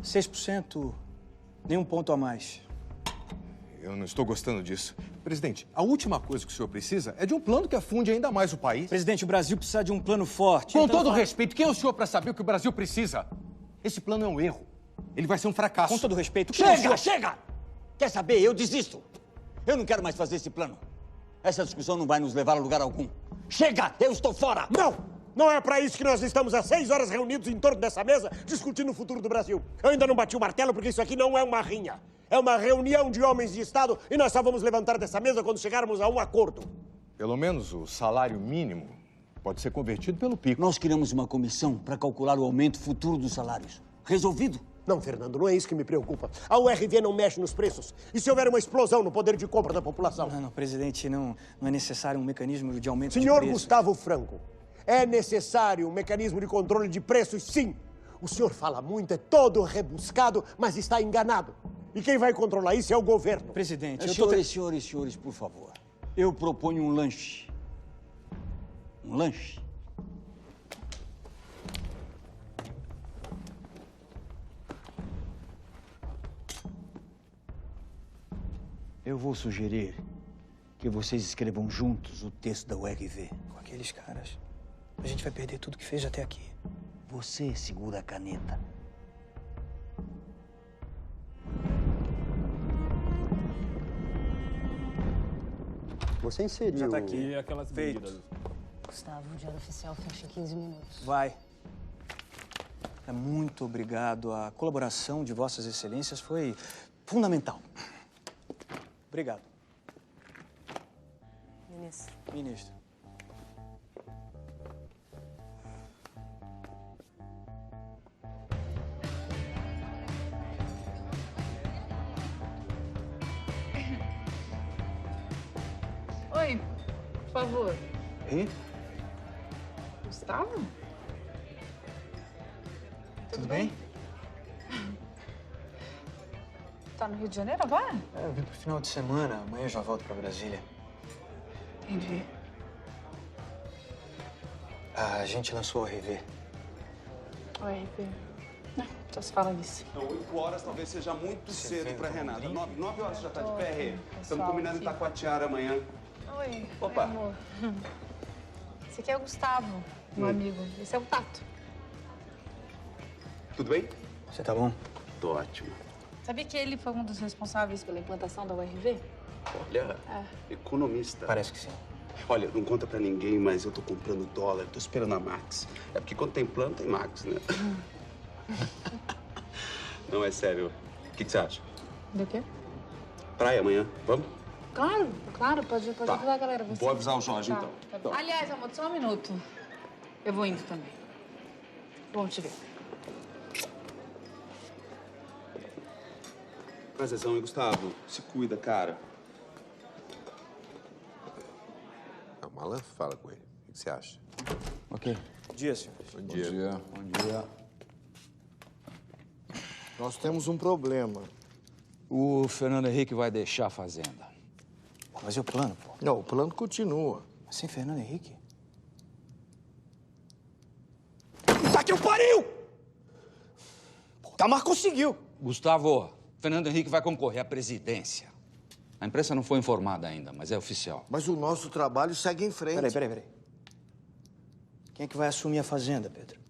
6%, nem um ponto a mais. eu não estou gostando disso. Presidente, a última coisa que o senhor precisa é de um plano que afunde ainda mais o país. Presidente, o Brasil precisa de um plano forte. Com todo respeito, quem é o senhor para saber o que o Brasil precisa? Esse plano é um erro. Ele vai ser um fracasso. Com todo respeito... Chega, chega! Quer saber? Eu desisto. Eu não quero mais fazer esse plano. Essa discussão não vai nos levar a lugar algum. Chega! Eu estou fora! Não! Não é para isso que nós estamos há 6 horas reunidos em torno dessa mesa discutindo o futuro do Brasil. Eu ainda não bati o martelo porque isso aqui não é uma rinha. É uma reunião de homens de Estado e nós só vamos levantar dessa mesa quando chegarmos a um acordo. Pelo menos o salário mínimo pode ser convertido pelo pico. Nós criamos uma comissão para calcular o aumento futuro dos salários. Resolvido? Não, Fernando, não é isso que me preocupa. A URV não mexe nos preços. E se houver uma explosão no poder de compra da população? Não, presidente, não é necessário um mecanismo de aumento de Senhor preços. Gustavo Franco, é necessário um mecanismo de controle de preços, sim. O senhor fala muito, é todo rebuscado, mas está enganado. E quem vai controlar isso é o governo. Presidente, Senhores, por favor. Eu proponho um lanche. Um lanche. Eu vou sugerir que vocês escrevam juntos o texto da URV. Com aqueles caras, a gente vai perder tudo que fez até aqui. Você segura a caneta. Você inseriu... Já tá aqui. E aquelas medidas? Gustavo, o diário oficial fecha em 15 minutos. Vai. Muito obrigado. A colaboração de Vossas Excelências foi fundamental. Obrigado. Ministro. Oi, por favor. E? Gustavo? Tudo bem? Tá no Rio de Janeiro agora? Eu vim pro final de semana. Amanhã eu já volto pra Brasília. Entendi. A gente lançou o RV. O RV. Só se fala nisso. Não, 8 horas talvez seja muito cedo pra Renata. 9 horas já tá de pé, Rê. Estamos combinando em Taquatiara amanhã. Oi, Opa. meu amor. Esse aqui é o Gustavo, meu amigo. Esse é o Tato. Tudo bem? Você tá bom? Tô ótimo. Sabia que ele foi um dos responsáveis pela implantação da URV? Olha, economista. Parece que sim. Olha, não conta pra ninguém, mas eu tô comprando dólar, tô esperando a Max. É porque quando tem plano, tem Max, né? Não, é sério. O que você acha? Do quê? Praia amanhã, vamos? Claro, pode avisar a galera. Vou avisar o Jorge, Tá. então. Aliás, amor, só um minuto. Eu vou indo também. Bom te ver. Prazerzão, hein, Gustavo? Se cuida, cara. A Mala fala com ele. O que você acha? Ok. Bom dia, senhores. Bom dia. Bom dia. Nós temos um problema. O Fernando Henrique vai deixar a fazenda. Mas e o plano, pô? Não, o plano continua. Mas sem Fernando Henrique? Tá que o pariu! Tamar conseguiu. Gustavo, Fernando Henrique vai concorrer à presidência. A imprensa não foi informada ainda, mas é oficial. Mas o nosso trabalho segue em frente. Peraí. Quem é que vai assumir a fazenda, Pedro?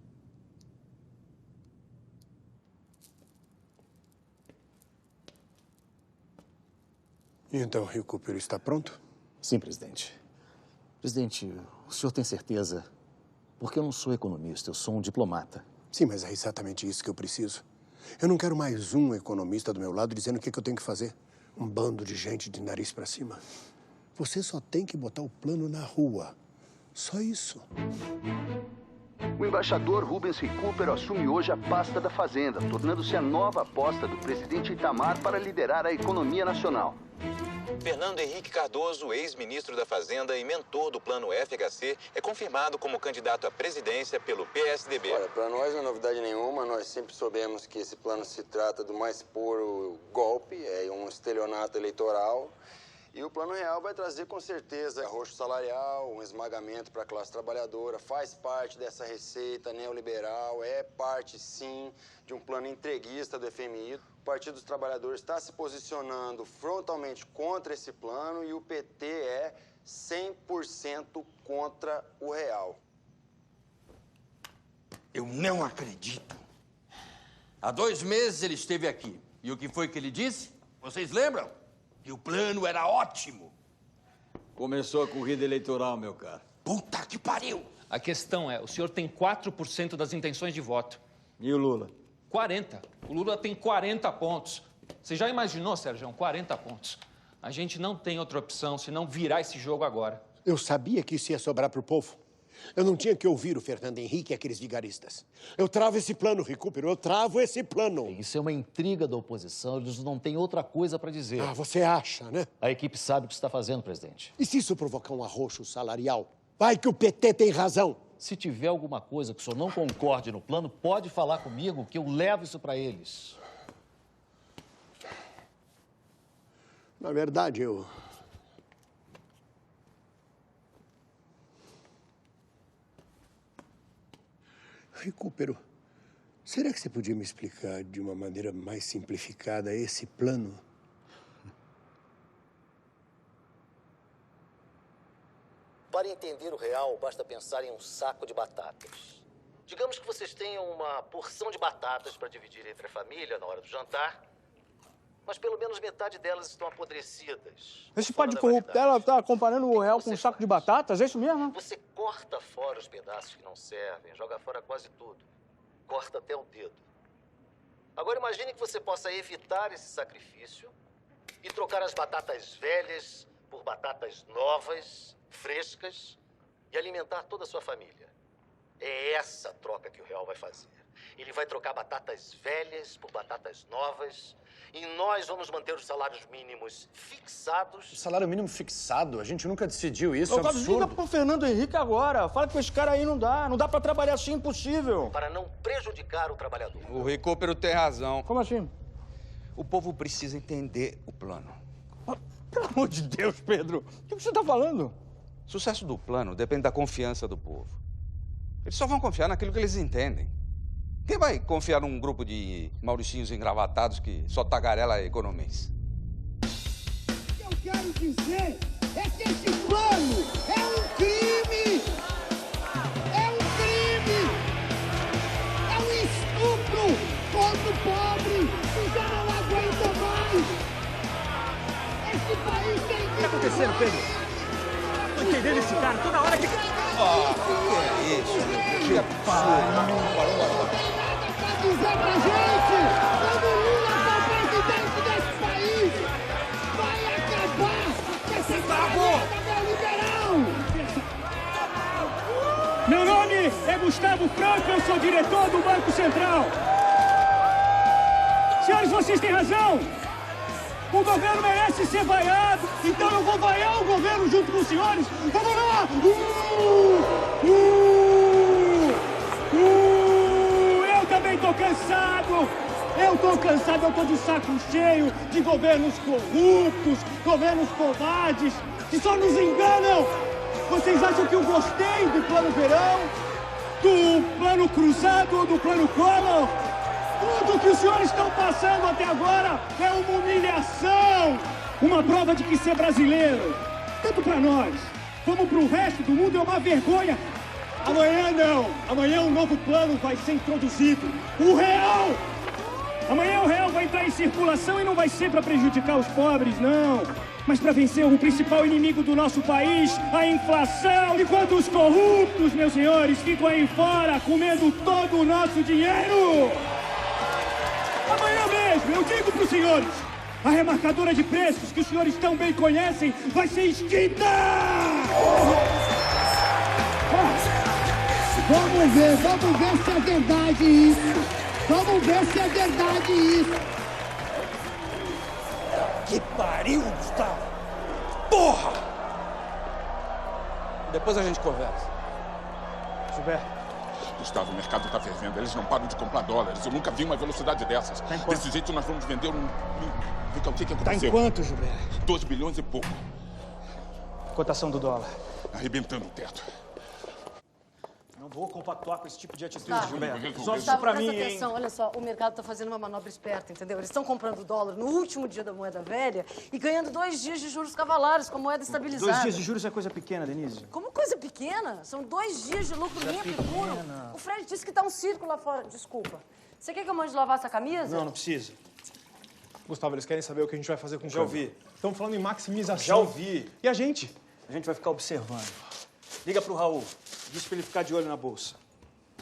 E então, Rio Cooper está pronto? Sim, presidente. Presidente, o senhor tem certeza? Porque eu não sou economista, eu sou um diplomata. Sim, mas é exatamente isso que eu preciso. Eu não quero mais um economista do meu lado dizendo o que eu tenho que fazer. Um bando de gente de nariz para cima. Você só tem que botar o plano na rua. Só isso. O embaixador Rubens Recupero assume hoje a pasta da Fazenda, tornando-se a nova aposta do presidente Itamar para liderar a economia nacional. Fernando Henrique Cardoso, ex-ministro da Fazenda e mentor do Plano FHC, é confirmado como candidato à presidência pelo PSDB. Olha, para nós não é novidade nenhuma, nós sempre soubemos que esse plano se trata do mais puro golpe, é um estelionato eleitoral. E o Plano Real vai trazer, com certeza, arroxo salarial, um esmagamento para a classe trabalhadora, faz parte dessa receita neoliberal, é parte, sim, de um plano entreguista do FMI. O Partido dos Trabalhadores está se posicionando frontalmente contra esse plano e o PT é 100% contra o real. Eu não acredito. Há 2 meses ele esteve aqui. E o que foi que ele disse? Vocês lembram? Que o plano era ótimo. Começou a corrida eleitoral, meu caro. Puta que pariu! A questão é, o senhor tem 4% das intenções de voto. E o Lula? 40. O Lula tem 40 pontos. Você já imaginou, Sérgio? 40 pontos. A gente não tem outra opção senão virar esse jogo agora. Eu sabia que isso ia sobrar pro povo. Eu não tinha que ouvir o Fernando Henrique e aqueles vigaristas. Eu travo esse plano, Recupero, eu travo esse plano. Isso é uma intriga da oposição, eles não têm outra coisa para dizer. Ah, você acha, né? A equipe sabe o que está fazendo, presidente. E se isso provocar um arroxo salarial? Vai que o PT tem razão. Se tiver alguma coisa que o senhor não concorde no plano, pode falar comigo que eu levo isso para eles. Na verdade, eu... Recupero, será que você podia me explicar de uma maneira mais simplificada esse plano? Para entender o real, basta pensar em um saco de batatas. Digamos que vocês tenham uma porção de batatas para dividir entre a família na hora do jantar, mas pelo menos metade delas estão apodrecidas. Esse pai de corruptela tá comparando o real com um saco de batatas, é isso mesmo? Você corta fora os pedaços que não servem, joga fora quase tudo. Corta até o dedo. Agora imagine que você possa evitar esse sacrifício e trocar as batatas velhas por batatas novas, frescas, e alimentar toda a sua família. É essa troca que o real vai fazer. Ele vai trocar batatas velhas por batatas novas, e nós vamos manter os salários mínimos fixados. O salário mínimo fixado? A gente nunca decidiu isso, é Liga absurdo. pro Fernando Henrique agora. Fala que com esse cara aí não dá pra trabalhar assim, impossível. Para não prejudicar o trabalhador. O Recupero tem razão. Como assim? O povo precisa entender o plano. Pelo amor de Deus, Pedro. O que você tá falando? O sucesso do plano depende da confiança do povo. Eles só vão confiar naquilo que eles entendem. Quem vai confiar num grupo de mauricinhos engravatados que só tagarela economês? O que eu quero dizer é que esse plano é um crime! É um crime! É um estupro contra o pobre que já não aguenta mais! Esse país tem que... O que tá acontecendo, Pedro? Tô entendendo esse cara toda hora que... que é isso? Que absurdo! Dizer pra gente, quando o Lula for presidente desse país, vai acabar com essa carreira neoliberal! Meu nome é Gustavo Franco, eu sou diretor do Banco Central. Senhores, vocês têm razão. O governo merece ser vaiado, então eu vou vaiar o governo junto com os senhores. Vamos lá! Eu tô cansado, eu tô de saco cheio de governos corruptos, governos covardes, que só nos enganam. Vocês acham que eu gostei do plano verão, do plano cruzado ou do plano Collor? Tudo que os senhores estão passando até agora é uma humilhação, uma prova de que ser brasileiro, tanto para nós como para o resto do mundo, é uma vergonha. Amanhã não. Amanhã um novo plano vai ser introduzido. O real. Amanhã o real vai entrar em circulação e não vai ser para prejudicar os pobres, não. Mas para vencer o principal inimigo do nosso país, a inflação. Enquanto os corruptos, meus senhores, ficam aí fora comendo todo o nosso dinheiro. Amanhã mesmo, eu digo para os senhores, a remarcadora de preços que os senhores tão bem conhecem vai ser extinta. Vamos ver se é verdade isso. Vamos ver se é verdade isso. Que pariu, Gustavo! Porra! Depois a gente conversa. Gilberto. Gustavo, o mercado tá fervendo. Eles não param de comprar dólares. Eu nunca vi uma velocidade dessas. Tá Desse jeito nós vamos vender um... O que aconteceu? Tá em quanto, Gilberto? 2 bilhões e pouco. Cotação do dólar. Arrebentando o teto. Não vou compactuar com esse tipo de atitude, Tá. Gilberto. Só isso Gustavo, pra presta mim, hein? atenção, olha só, o mercado tá fazendo uma manobra esperta, entendeu? Eles estão comprando dólar no último dia da moeda velha e ganhando 2 dias de juros cavalares com a moeda estabilizada. 2 dias de juros é coisa pequena, Denise. Como coisa pequena? São 2 dias de lucro limpo e puro. O Fred disse que tá um circo lá fora. Desculpa. Você quer que eu mande lavar essa camisa? Não precisa. Gustavo, eles querem saber o que a gente vai fazer com o Já câmbio. ouvi. Estão falando em maximização. Já ouvi. E a gente? A gente vai ficar observando. Liga pro Raul. Diz pra ele ficar de olho na bolsa.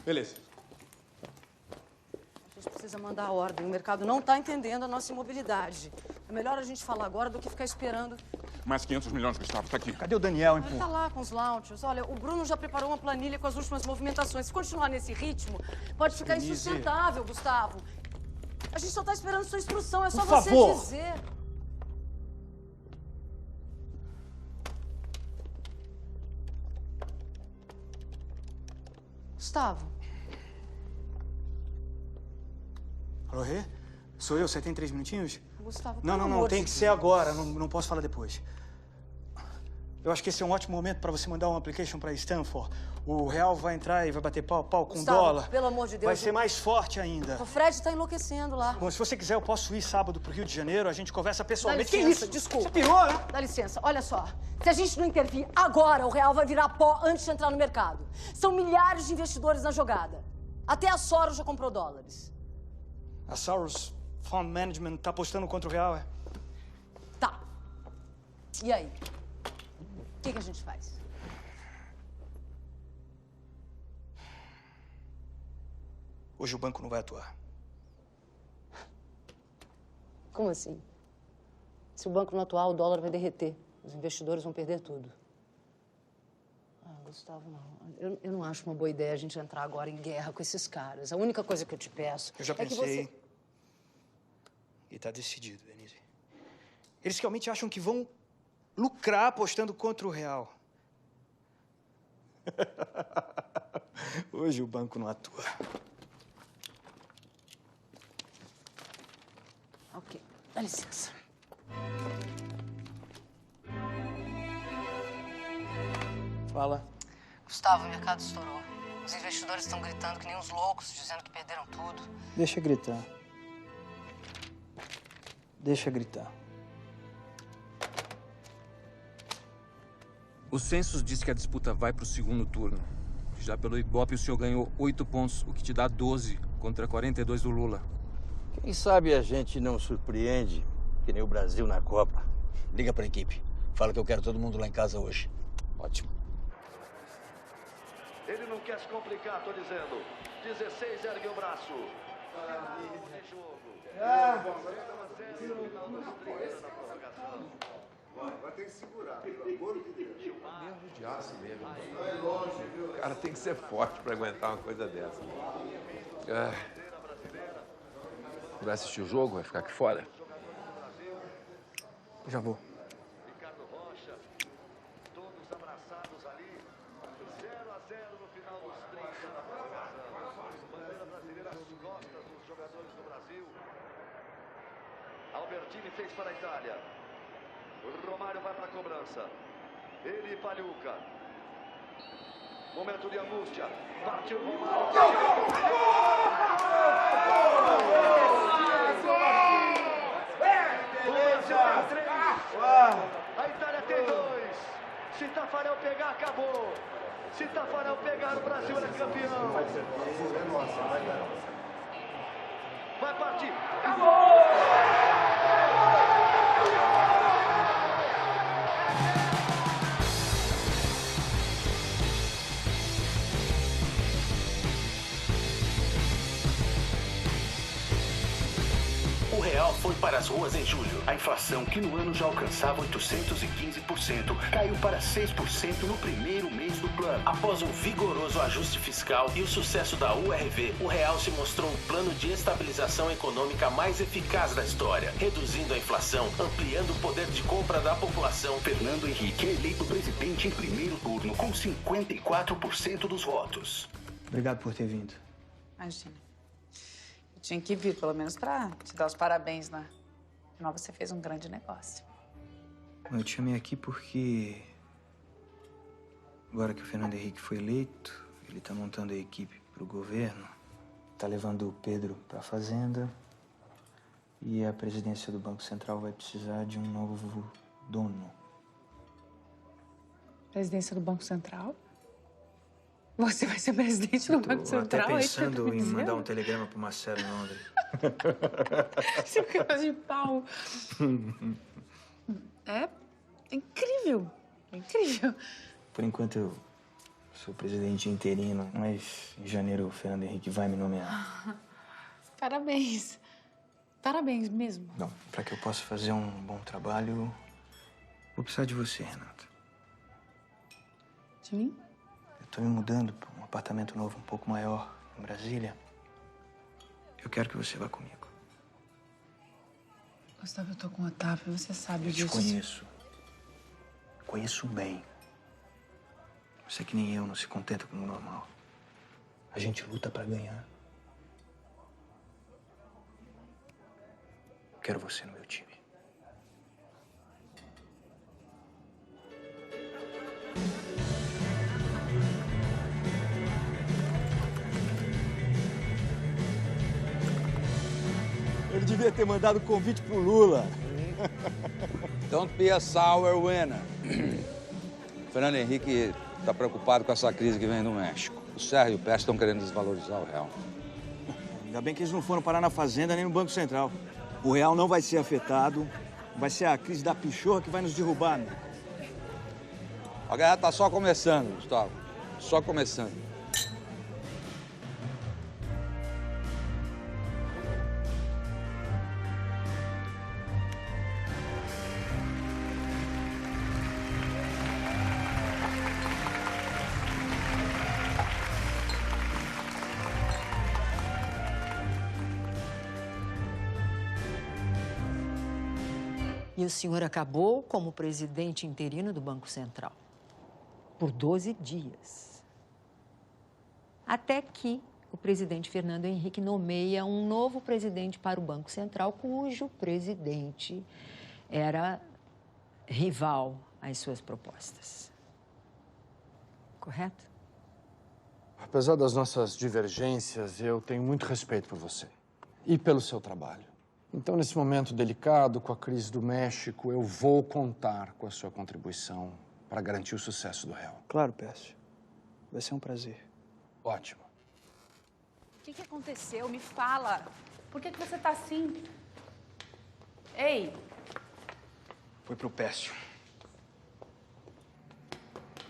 Beleza. A gente precisa mandar a ordem. O mercado não tá entendendo a nossa imobilidade. É melhor a gente falar agora do que ficar esperando. Mais 500 milhões, Gustavo, tá aqui. Cadê o Daniel, hein, Ele pô? tá lá com os launches. Olha, o Bruno já preparou uma planilha com as últimas movimentações. Se continuar nesse ritmo, pode ficar Denise. insustentável, Gustavo. A gente só tá esperando sua instrução. É só Por você favor. dizer. Gustavo. Alô, Rê? Sou eu, você tem 3 minutinhos? Gustavo, Não, pelo não, amor tem de que Deus. ser agora, não posso falar depois. Eu acho que esse é um ótimo momento para você mandar um application para Stanford. O real vai entrar e vai bater pau a pau com o Gustavo, dólar. pelo amor de Deus. Vai ser mais forte ainda. O Fred tá enlouquecendo lá. Bom, se você quiser, eu posso ir sábado pro Rio de Janeiro, a gente conversa Dá pessoalmente. licença, Que isso? desculpa. Você pirou, né? Dá licença, olha só. Se a gente não intervir agora, o real vai virar pó antes de entrar no mercado. São milhares de investidores na jogada. Até a Soros já comprou dólares. A Soros Fund Management tá apostando contra o real, é? Tá. E aí? O que a gente faz? Hoje o banco não vai atuar. Como assim? Se o banco não atuar, o dólar vai derreter. Os investidores vão perder tudo. Ah, Gustavo, não. Eu não acho uma boa ideia a gente entrar agora em guerra com esses caras. A única coisa que eu te peço Eu já é que pensei. você... E tá decidido, Denise. Eles realmente acham que vão lucrar apostando contra o real. Hoje o banco não atua. Ok, dá licença. Fala. Gustavo, o mercado estourou. Os investidores estão gritando que nem uns loucos, dizendo que perderam tudo. Deixa gritar. Deixa gritar. O census diz que a disputa vai para o segundo turno. Já pelo Ibope, o senhor ganhou 8 pontos, o que te dá 12 contra 42 do Lula. Quem sabe a gente não surpreende, que nem o Brasil na Copa. Liga pra equipe. Fala que eu quero todo mundo lá em casa hoje. Ótimo. Ele não quer se complicar, tô dizendo. 16, ergue o braço. Vai ter que segurar, pelo amor de Deus. Nervo de aço mesmo. O cara tem que ser forte para aguentar uma coisa dessa. Vai assistir o jogo? Vai ficar aqui fora? Já vou. Ricardo Rocha, todos abraçados ali. 0-0 no final dos 30 da prorrogação. Bandeira brasileira às costas dos jogadores do Brasil. Albertini fez para a Itália. O Romário vai para a cobrança. Ele e Pagliuca. Momento de angústia. Partiu o Romário. A Itália tem 2. Se Tafarel pegar, acabou. Se Tafarel pegar, o Brasil é campeão. Vai partir. O real foi para as ruas em julho. A inflação, que no ano já alcançava 815%, caiu para 6% no primeiro mês do plano. Após um vigoroso ajuste fiscal e o sucesso da URV, o real se mostrou o plano de estabilização econômica mais eficaz da história, reduzindo a inflação, ampliando o poder de compra da população. Fernando Henrique é eleito presidente em primeiro turno com 54% dos votos. Obrigado por ter vindo. Imagina. Eu tinha que vir, pelo menos, pra te dar os parabéns, né? Afinal, você fez um grande negócio. Eu te chamei aqui porque... Agora que o Fernando Henrique foi eleito, Ele tá montando a equipe pro governo, tá levando o Pedro pra fazenda e a presidência do Banco Central vai precisar de um novo dono. Presidência do Banco Central? Você vai ser presidente do Banco Central? Tô até pensando em mandar um telegrama pro Marcelo em Londres. Seu cara de pau. É incrível. É incrível. Por enquanto eu sou presidente interino, mas em janeiro o Fernando Henrique vai me nomear. Parabéns. Parabéns mesmo. Não, pra que eu possa fazer um bom trabalho, vou precisar de você, Renata. De mim? Eu tô me mudando pra um apartamento novo um pouco maior em Brasília. Eu quero que você vá comigo. Gustavo, eu tô com o Otávio, você sabe disso. Eu te conheço. Conheço bem. Você que nem eu não se contenta com o normal. A gente luta pra ganhar. Quero você no meu time. Ele devia ter mandado convite pro Lula. Don't be a sour winner. O Fernando Henrique está preocupado com essa crise que vem do México. O Serra e o Pérez estão querendo desvalorizar o real. Ainda bem que eles não foram parar na Fazenda nem no Banco Central. O real não vai ser afetado. Vai ser a crise da pichorra que vai nos derrubar, né? A guerra está só começando, Gustavo. Só começando. E o senhor acabou como presidente interino do Banco Central. Por 12 dias. Até que o presidente Fernando Henrique nomeia um novo presidente para o Banco Central, cujo presidente era rival às suas propostas. Correto? Apesar das nossas divergências, eu tenho muito respeito por você e pelo seu trabalho. Então, nesse momento delicado, com a crise do México, eu vou contar com a sua contribuição para garantir o sucesso do real. Claro, Pércio. Vai ser um prazer. Ótimo. O que aconteceu? Me fala. Por que você tá assim? Ei! Foi pro Pércio.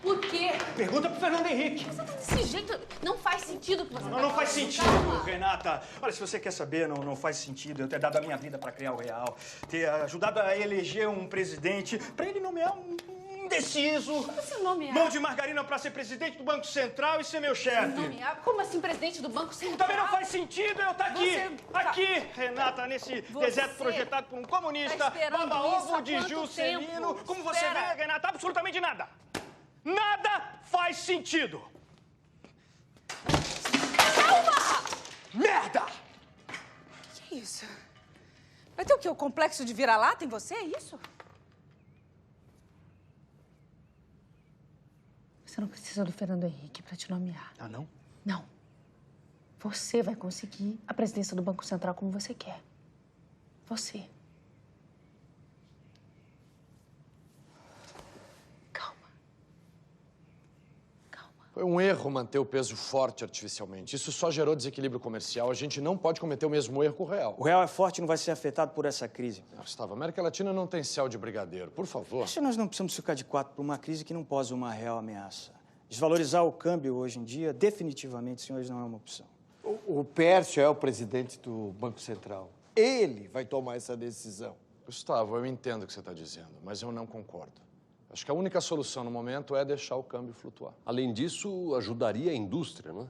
Por quê? Pergunta pro Fernando Henrique. Você tá desse jeito. Não faz sentido o que você tá Não faz falando. sentido, Calma. Renata. Olha, se você quer saber, não faz sentido eu ter dado a minha vida para criar o real, ter ajudado a eleger um presidente, para ele nomear um indeciso. Como assim nomear? Mão de margarina para ser presidente do Banco Central e ser meu chefe. Nomear? Como assim presidente do Banco Central? Também não faz sentido eu estar aqui. Você Aqui, Renata, nesse deserto projetado por um comunista, tá esperando baba-ovo isso há de quanto Juscelino. tempo? Como você Espera. vê, Renata, absolutamente nada. Nada faz sentido. Calma! Merda! Que é isso? Vai ter o quê? O complexo de vira-lata em você? É isso? Você não precisa do Fernando Henrique para te nomear. Ah, não? Não. Você vai conseguir a presidência do Banco Central como você quer. Você. Foi um erro manter o peso forte artificialmente. Isso só gerou desequilíbrio comercial. A gente não pode cometer o mesmo erro com o real. O real é forte e não vai ser afetado por essa crise. Gustavo, a América Latina não tem céu de brigadeiro. Por favor. Acho que nós não precisamos ficar de quatro por uma crise que não pose uma real ameaça. Desvalorizar o câmbio hoje em dia, definitivamente, senhores, não é uma opção. O Pércio é o presidente do Banco Central. Ele vai tomar essa decisão. Gustavo, eu entendo o que você está dizendo, mas eu não concordo. Acho que a única solução no momento é deixar o câmbio flutuar. Além disso, ajudaria a indústria, não é?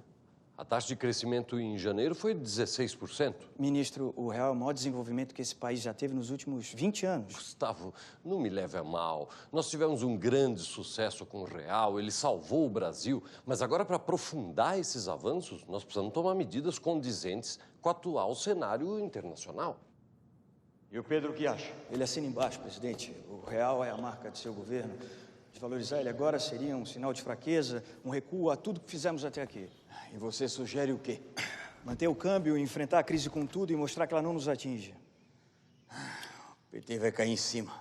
A taxa de crescimento em janeiro foi de 16%. Ministro, o real é o maior desenvolvimento que esse país já teve nos últimos 20 anos. Gustavo, não me leve a mal. Nós tivemos um grande sucesso com o real, ele salvou o Brasil. Mas agora, para aprofundar esses avanços, nós precisamos tomar medidas condizentes com o atual cenário internacional. E o Pedro o que acha? Ele assina embaixo, presidente. O real é a marca de seu governo. Desvalorizar ele agora seria um sinal de fraqueza, um recuo a tudo que fizemos até aqui. E você sugere o quê? Manter o câmbio, enfrentar a crise com tudo e mostrar que ela não nos atinge. O PT vai cair em cima.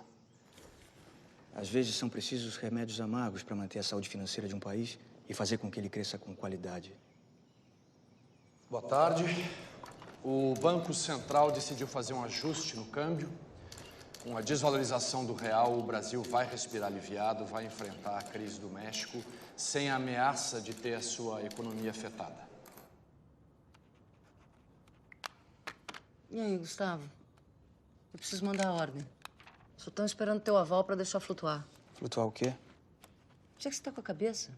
Às vezes são precisos remédios amargos para manter a saúde financeira de um país e fazer com que ele cresça com qualidade. Boa tarde. O Banco Central decidiu fazer um ajuste no câmbio. Com a desvalorização do real, o Brasil vai respirar aliviado, vai enfrentar a crise do México sem a ameaça de ter a sua economia afetada. E aí, Gustavo? Eu preciso mandar a ordem. Só estão esperando teu aval para deixar flutuar. Flutuar o quê? O que você tá com a cabeça?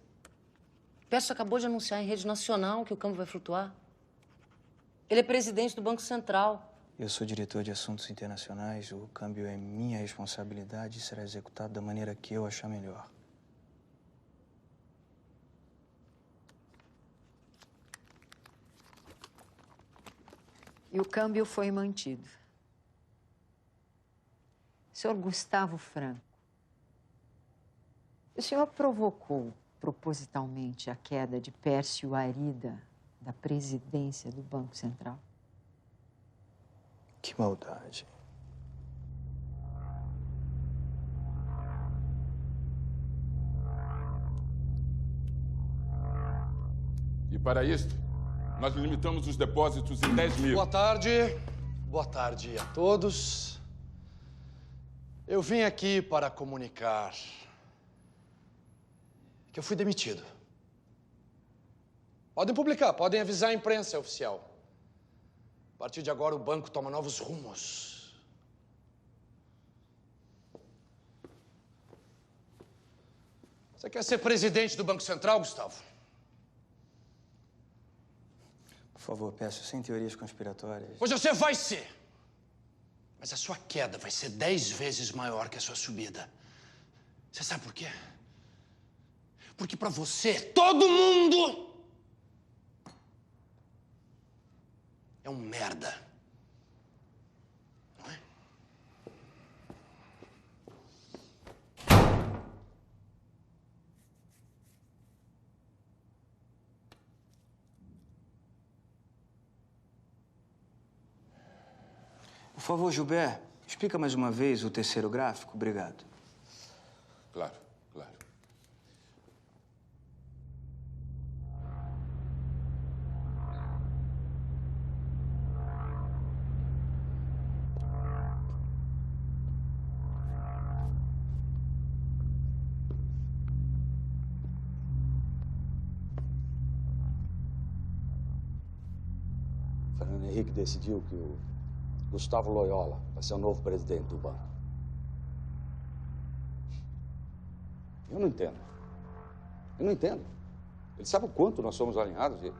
O Pércio acabou de anunciar em rede nacional que o câmbio vai flutuar. Ele é presidente do Banco Central. Eu sou diretor de assuntos internacionais. O câmbio é minha responsabilidade e será executado da maneira que eu achar melhor. E o câmbio foi mantido. Senhor Gustavo Franco, o senhor provocou propositalmente a queda de Pércio Arida da presidência do Banco Central? Que maldade. E para isto, nós limitamos os depósitos em 10 mil. Boa tarde. Boa tarde a todos. Eu vim aqui para comunicar que eu fui demitido. Podem publicar, podem avisar a imprensa, é oficial. A partir de agora, o banco toma novos rumos. Você quer ser presidente do Banco Central, Gustavo? Por favor, peço, sem teorias conspiratórias. Pois você vai ser. Mas a sua queda vai ser 10 vezes maior que a sua subida. Você sabe por quê? Porque pra você, todo mundo é um merda. Não é? Por favor, Gilberto, explica mais uma vez o terceiro gráfico. Obrigado. Claro, claro. Fernando Henrique decidiu que o Gustavo Loyola vai ser o novo presidente do banco. Eu não entendo. Eu não entendo. Ele sabe o quanto nós somos alinhados e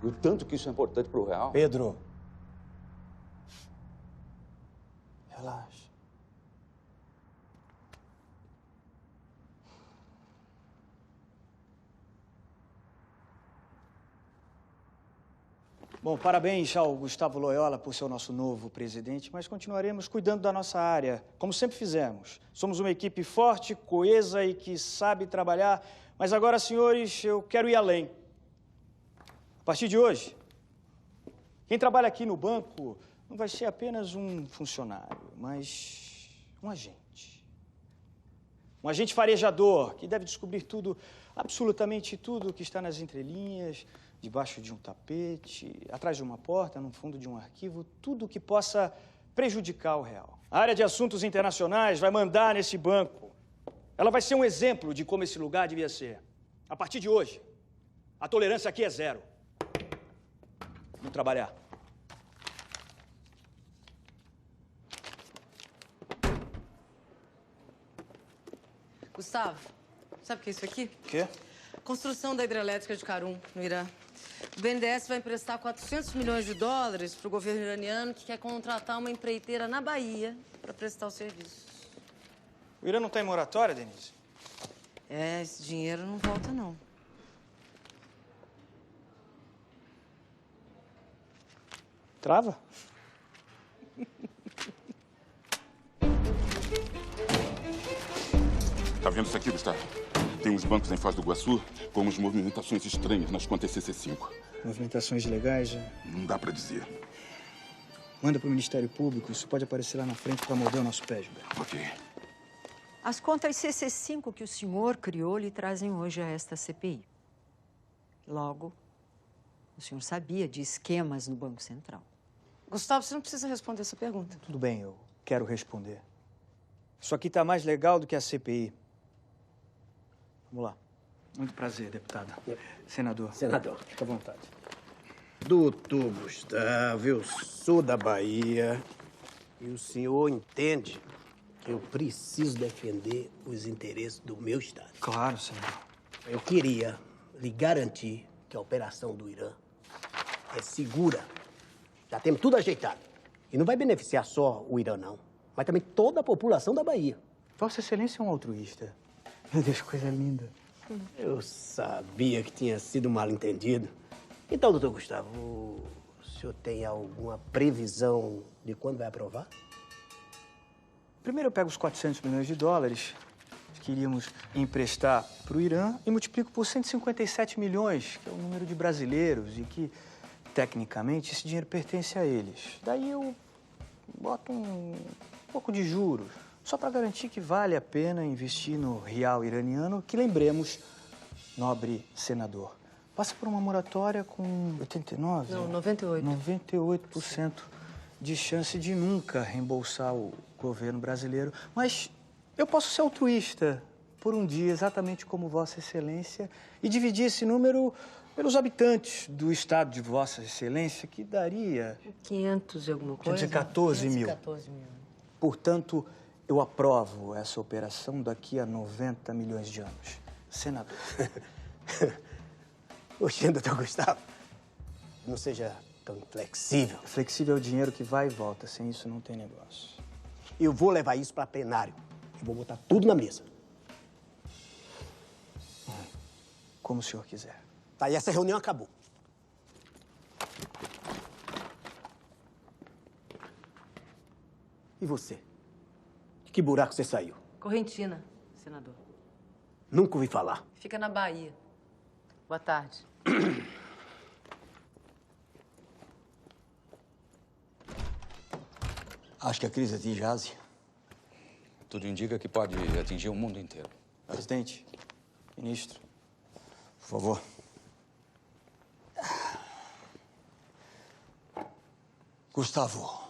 o tanto que isso é importante para o real. Pedro. Relaxa. Bom, parabéns ao Gustavo Loyola por ser o nosso novo presidente, mas continuaremos cuidando da nossa área, como sempre fizemos. Somos uma equipe forte, coesa e que sabe trabalhar, mas agora, senhores, eu quero ir além. A partir de hoje, quem trabalha aqui no banco não vai ser apenas um funcionário, mas um agente. Um agente farejador, que deve descobrir tudo, absolutamente tudo que está nas entrelinhas, debaixo de um tapete, atrás de uma porta, no fundo de um arquivo, tudo que possa prejudicar o real. A área de assuntos internacionais vai mandar nesse banco. Ela vai ser um exemplo de como esse lugar devia ser. A partir de hoje, a tolerância aqui é zero. Vamos trabalhar. Gustavo, sabe o que é isso aqui? O quê? Construção da hidrelétrica de Karum, no Irã. O BNDES vai emprestar 400 milhões de dólares para o governo iraniano que quer contratar uma empreiteira na Bahia para prestar o serviço. O Irã não está em moratória, Denise? É, esse dinheiro não volta, não. Trava? Tá vendo isso aqui, Gustavo? Tem uns bancos em Foz do Iguaçu com umas movimentações estranhas nas contas CC5. Movimentações legais, Não dá pra dizer. Manda pro Ministério Público, isso pode aparecer lá na frente para morder o nosso pé, Gilberto. Ok. As contas CC5 que o senhor criou lhe trazem hoje a esta CPI. Logo, o senhor sabia de esquemas no Banco Central. Gustavo, você não precisa responder essa pergunta. Tudo bem, eu quero responder. Isso aqui tá mais legal do que a CPI. Vamos lá. Muito prazer, deputada. Senador. Senador. Fica à vontade. Doutor Gustavo, eu sou da Bahia e o senhor entende que eu preciso defender os interesses do meu estado. Claro, senador. Eu queria lhe garantir que a operação do Irã é segura. Já temos tudo ajeitado. E não vai beneficiar só o Irã, não, mas também toda a população da Bahia. Vossa Excelência é um altruísta. Meu Deus, coisa linda. Eu sabia que tinha sido mal entendido. Então, doutor Gustavo, o senhor tem alguma previsão de quando vai aprovar? Primeiro eu pego os 400 milhões de dólares que iríamos emprestar para o Irã e multiplico por 157 milhões, que é o número de brasileiros e que, tecnicamente, esse dinheiro pertence a eles. Daí eu boto um pouco de juros, só para garantir que vale a pena investir no real iraniano, que, lembremos, nobre senador, passa por uma moratória com 89? Não, 98. 98% de chance de nunca reembolsar o governo brasileiro. Mas eu posso ser altruísta por um dia, exatamente como Vossa Excelência, e dividir esse número pelos habitantes do estado de Vossa Excelência, que daria... 500 e alguma coisa? Quer dizer, 14 mil. 514 mil. Portanto, eu aprovo essa operação daqui a 90 milhões de anos. Senador. Oxe, doutor Gustavo, não seja tão flexível. Flexível é o dinheiro que vai e volta. Sem isso, não tem negócio. Eu vou levar isso para plenário. Eu vou botar tudo na mesa. Como o senhor quiser. Tá, e essa reunião acabou. E você? De que buraco você saiu? Correntina, senador. Nunca ouvi falar. Fica na Bahia. Boa tarde. Acho que a crise atinge a Ásia. Tudo indica que pode atingir o mundo inteiro. Presidente, ministro, por favor. Gustavo,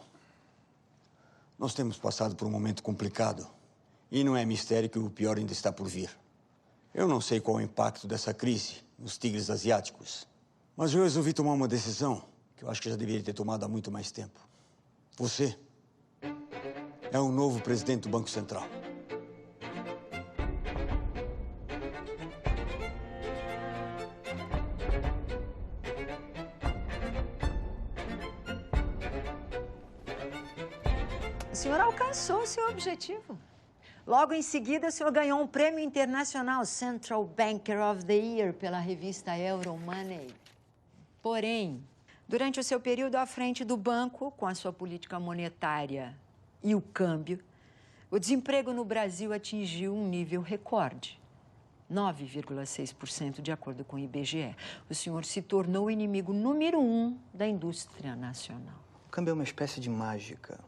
nós temos passado por um momento complicado e não é mistério que o pior ainda está por vir. Eu não sei qual é o impacto dessa crise nos tigres asiáticos, mas eu resolvi tomar uma decisão que eu acho que já deveria ter tomado há muito mais tempo. Você é o novo presidente do Banco Central. O senhor alcançou o seu objetivo. Logo em seguida, o senhor ganhou um prêmio internacional Central Banker of the Year pela revista Euromoney. Porém, durante o seu período à frente do banco, com a sua política monetária e o câmbio, o desemprego no Brasil atingiu um nível recorde. 9,6% de acordo com o IBGE. O senhor se tornou o inimigo número 1 da indústria nacional. O câmbio é uma espécie de mágica.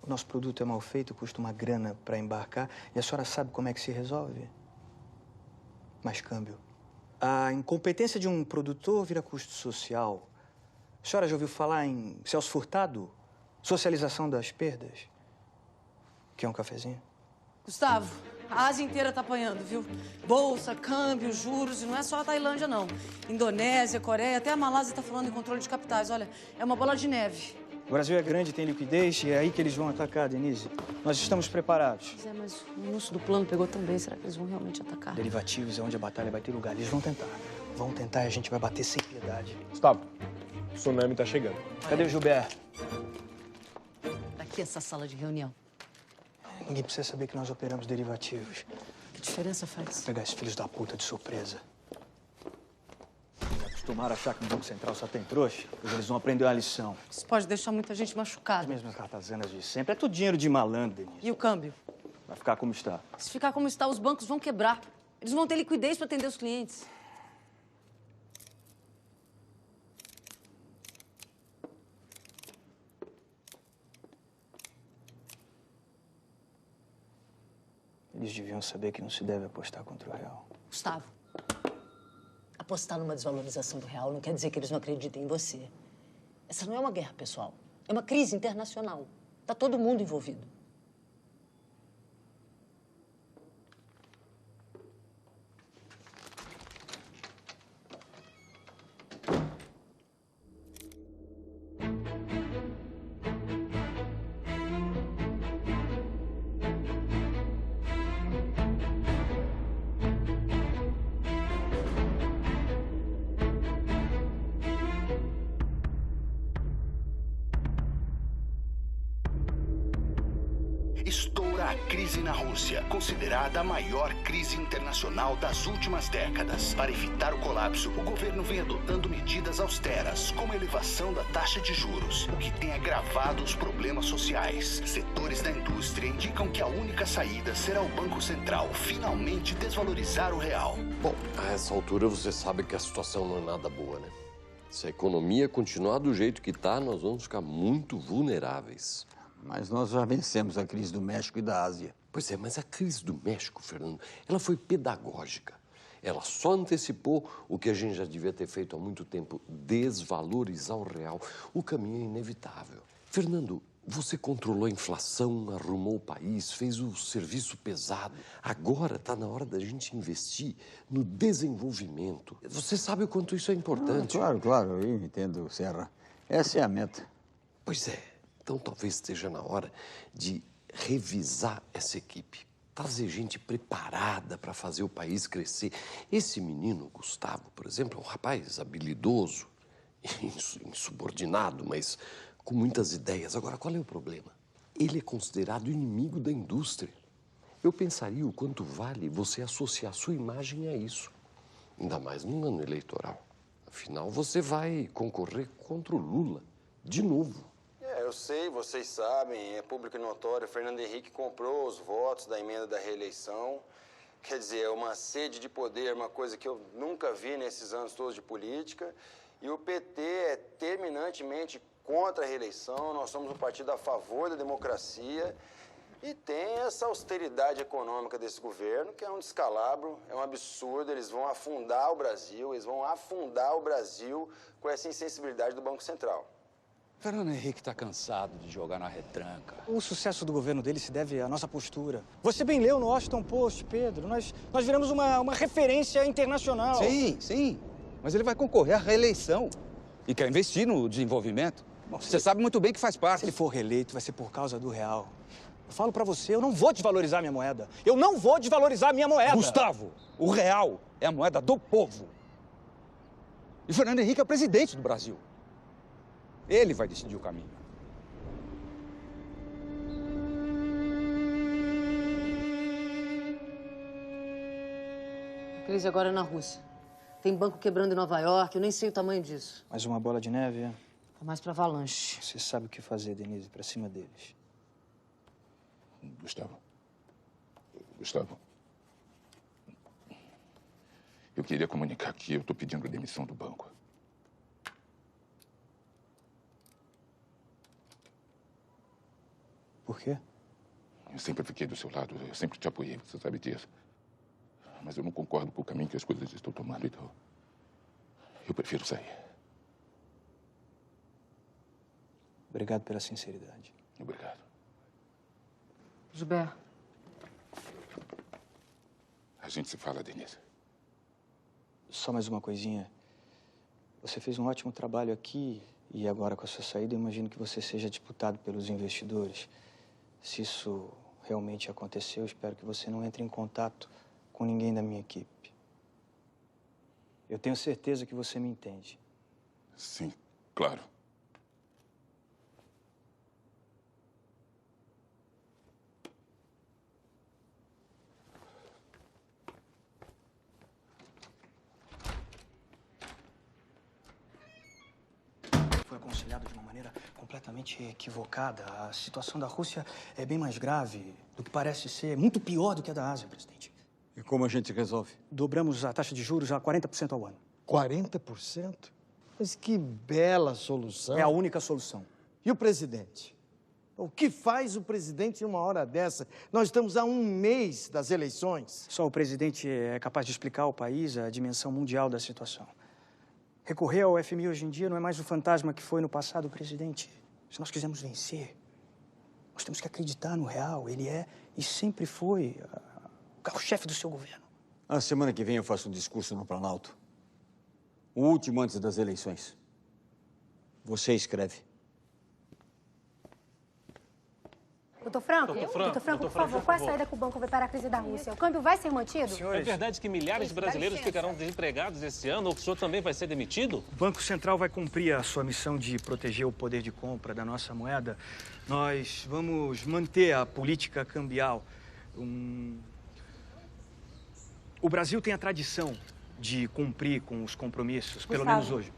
O nosso produto é mal feito, custa uma grana para embarcar. E a senhora sabe como é que se resolve? Mais câmbio. A incompetência de um produtor vira custo social. A senhora já ouviu falar em Celso Furtado? Socialização das perdas? Quer um cafezinho? Gustavo, a Ásia inteira tá apanhando, viu? Bolsa, câmbio, juros, e não é só a Tailândia, não. Indonésia, Coreia, até a Malásia tá falando em controle de capitais. Olha, é uma bola de neve. O Brasil é grande, tem liquidez, e é aí que eles vão atacar, Denise. Nós estamos preparados. Pois é, mas o moço do plano pegou tão bem. Será que eles vão realmente atacar? Derivativos é onde a batalha vai ter lugar. Eles vão tentar. Vão tentar e a gente vai bater sem piedade. Gustavo, o tsunami tá chegando. Cadê o Gilberto? Daqui essa sala de reunião. Ninguém precisa saber que nós operamos derivativos. Que diferença faz? Vou pegar esses filhos da puta de surpresa. Acostumaram a achar que no Banco Central só tem trouxa. Hoje eles vão aprender uma lição. Isso pode deixar muita gente machucada. As mesmas ratazanas de sempre. É tudo dinheiro de malandro, Denise. E o câmbio? Vai ficar como está. Se ficar como está, os bancos vão quebrar. Eles vão ter liquidez para atender os clientes. Eles deviam saber que não se deve apostar contra o real. Gustavo, apostar numa desvalorização do real não quer dizer que eles não acreditem em você. Essa não é uma guerra pessoal. É uma crise internacional. Está todo mundo envolvido. Estoura a crise na Rússia, considerada a maior crise internacional das últimas décadas. Para evitar o colapso, o governo vem adotando medidas austeras, como a elevação da taxa de juros, o que tem agravado os problemas sociais. Setores da indústria indicam que a única saída será o Banco Central finalmente desvalorizar o real. Bom, a essa altura você sabe que a situação não é nada boa, né? Se a economia continuar do jeito que está, nós vamos ficar muito vulneráveis. Mas nós já vencemos a crise do México e da Ásia. Pois é, mas a crise do México, Fernando, ela foi pedagógica. Ela só antecipou o que a gente já devia ter feito há muito tempo, desvalorizar o real. O caminho é inevitável. Fernando, você controlou a inflação, arrumou o país, fez o serviço pesado. Agora está na hora da gente investir no desenvolvimento. Você sabe o quanto isso é importante. Claro, eu entendo, Serra. Essa é a meta. Pois é. Então, talvez esteja na hora de revisar essa equipe, trazer gente preparada para fazer o país crescer. Esse menino, Gustavo, por exemplo, é um rapaz habilidoso, insubordinado, mas com muitas ideias. Agora, qual é o problema? Ele é considerado inimigo da indústria. Eu pensaria o quanto vale você associar sua imagem a isso, ainda mais num ano eleitoral. Afinal, você vai concorrer contra o Lula, de novo. Eu sei, vocês sabem, é público e notório, Fernando Henrique comprou os votos da emenda da reeleição. Quer dizer, é uma sede de poder, uma coisa que eu nunca vi nesses anos todos de política. E o PT é terminantemente contra a reeleição, nós somos um partido a favor da democracia. E tem essa austeridade econômica desse governo, que é um descalabro, é um absurdo. Eles vão afundar o Brasil, com essa insensibilidade do Banco Central. Fernando Henrique está cansado de jogar na retranca. O sucesso do governo dele se deve à nossa postura. Você bem leu no Washington Post, Pedro. Nós viramos uma referência internacional. Sim. Mas ele vai concorrer à reeleição e quer investir no desenvolvimento. Bom, você sabe muito bem que faz parte. Se ele for reeleito, vai ser por causa do real. Eu falo pra você, eu não vou desvalorizar minha moeda. Eu não vou desvalorizar minha moeda. Gustavo, o real é a moeda do povo. E Fernando Henrique é o presidente do Brasil. Ele vai decidir o caminho. A crise agora é na Rússia. Tem banco quebrando em Nova York, eu nem sei o tamanho disso. Mais uma bola de neve, é? Tá mais pra avalanche. Você sabe o que fazer, Denise, pra cima deles. Gustavo. Eu queria comunicar que eu estou pedindo a demissão do banco. Por quê? Eu sempre fiquei do seu lado, eu sempre te apoiei, você sabe disso. Mas eu não concordo com o caminho que as coisas estão tomando, então eu prefiro sair. Obrigado pela sinceridade. Obrigado. Gilberto. A gente se fala, Denise. Só mais uma coisinha. Você fez um ótimo trabalho aqui e agora com a sua saída eu imagino que você seja disputado pelos investidores. Se isso realmente aconteceu, eu espero que você não entre em contato com ninguém da minha equipe. Eu tenho certeza que você me entende. Sim, claro. Foi a aconselhado de uma maneira completamente equivocada. A situação da Rússia é bem mais grave do que parece ser, muito pior do que a da Ásia, presidente. E como a gente resolve? Dobramos a taxa de juros a 40% ao ano. 40%? Mas que bela solução. É a única solução. E o presidente? O que faz o presidente em uma hora dessa? Nós estamos a um mês das eleições. Só o presidente é capaz de explicar ao país a dimensão mundial da situação. Recorrer ao FMI hoje em dia não é mais o fantasma que foi no passado, presidente. Se nós quisermos vencer, nós temos que acreditar no real. Ele é e sempre foi o carro-chefe do seu governo. A semana que vem eu faço um discurso no Planalto. O último antes das eleições. Você escreve. Doutor Franco, por favor, qual é a saída que o banco vai para a crise da Rússia? O câmbio vai ser mantido? É verdade que milhares de brasileiros ficarão desempregados esse ano ou que o senhor também vai ser demitido? O Banco Central vai cumprir a sua missão de proteger o poder de compra da nossa moeda. Nós vamos manter a política cambial. O Brasil tem a tradição de cumprir com os compromissos, pelo menos hoje.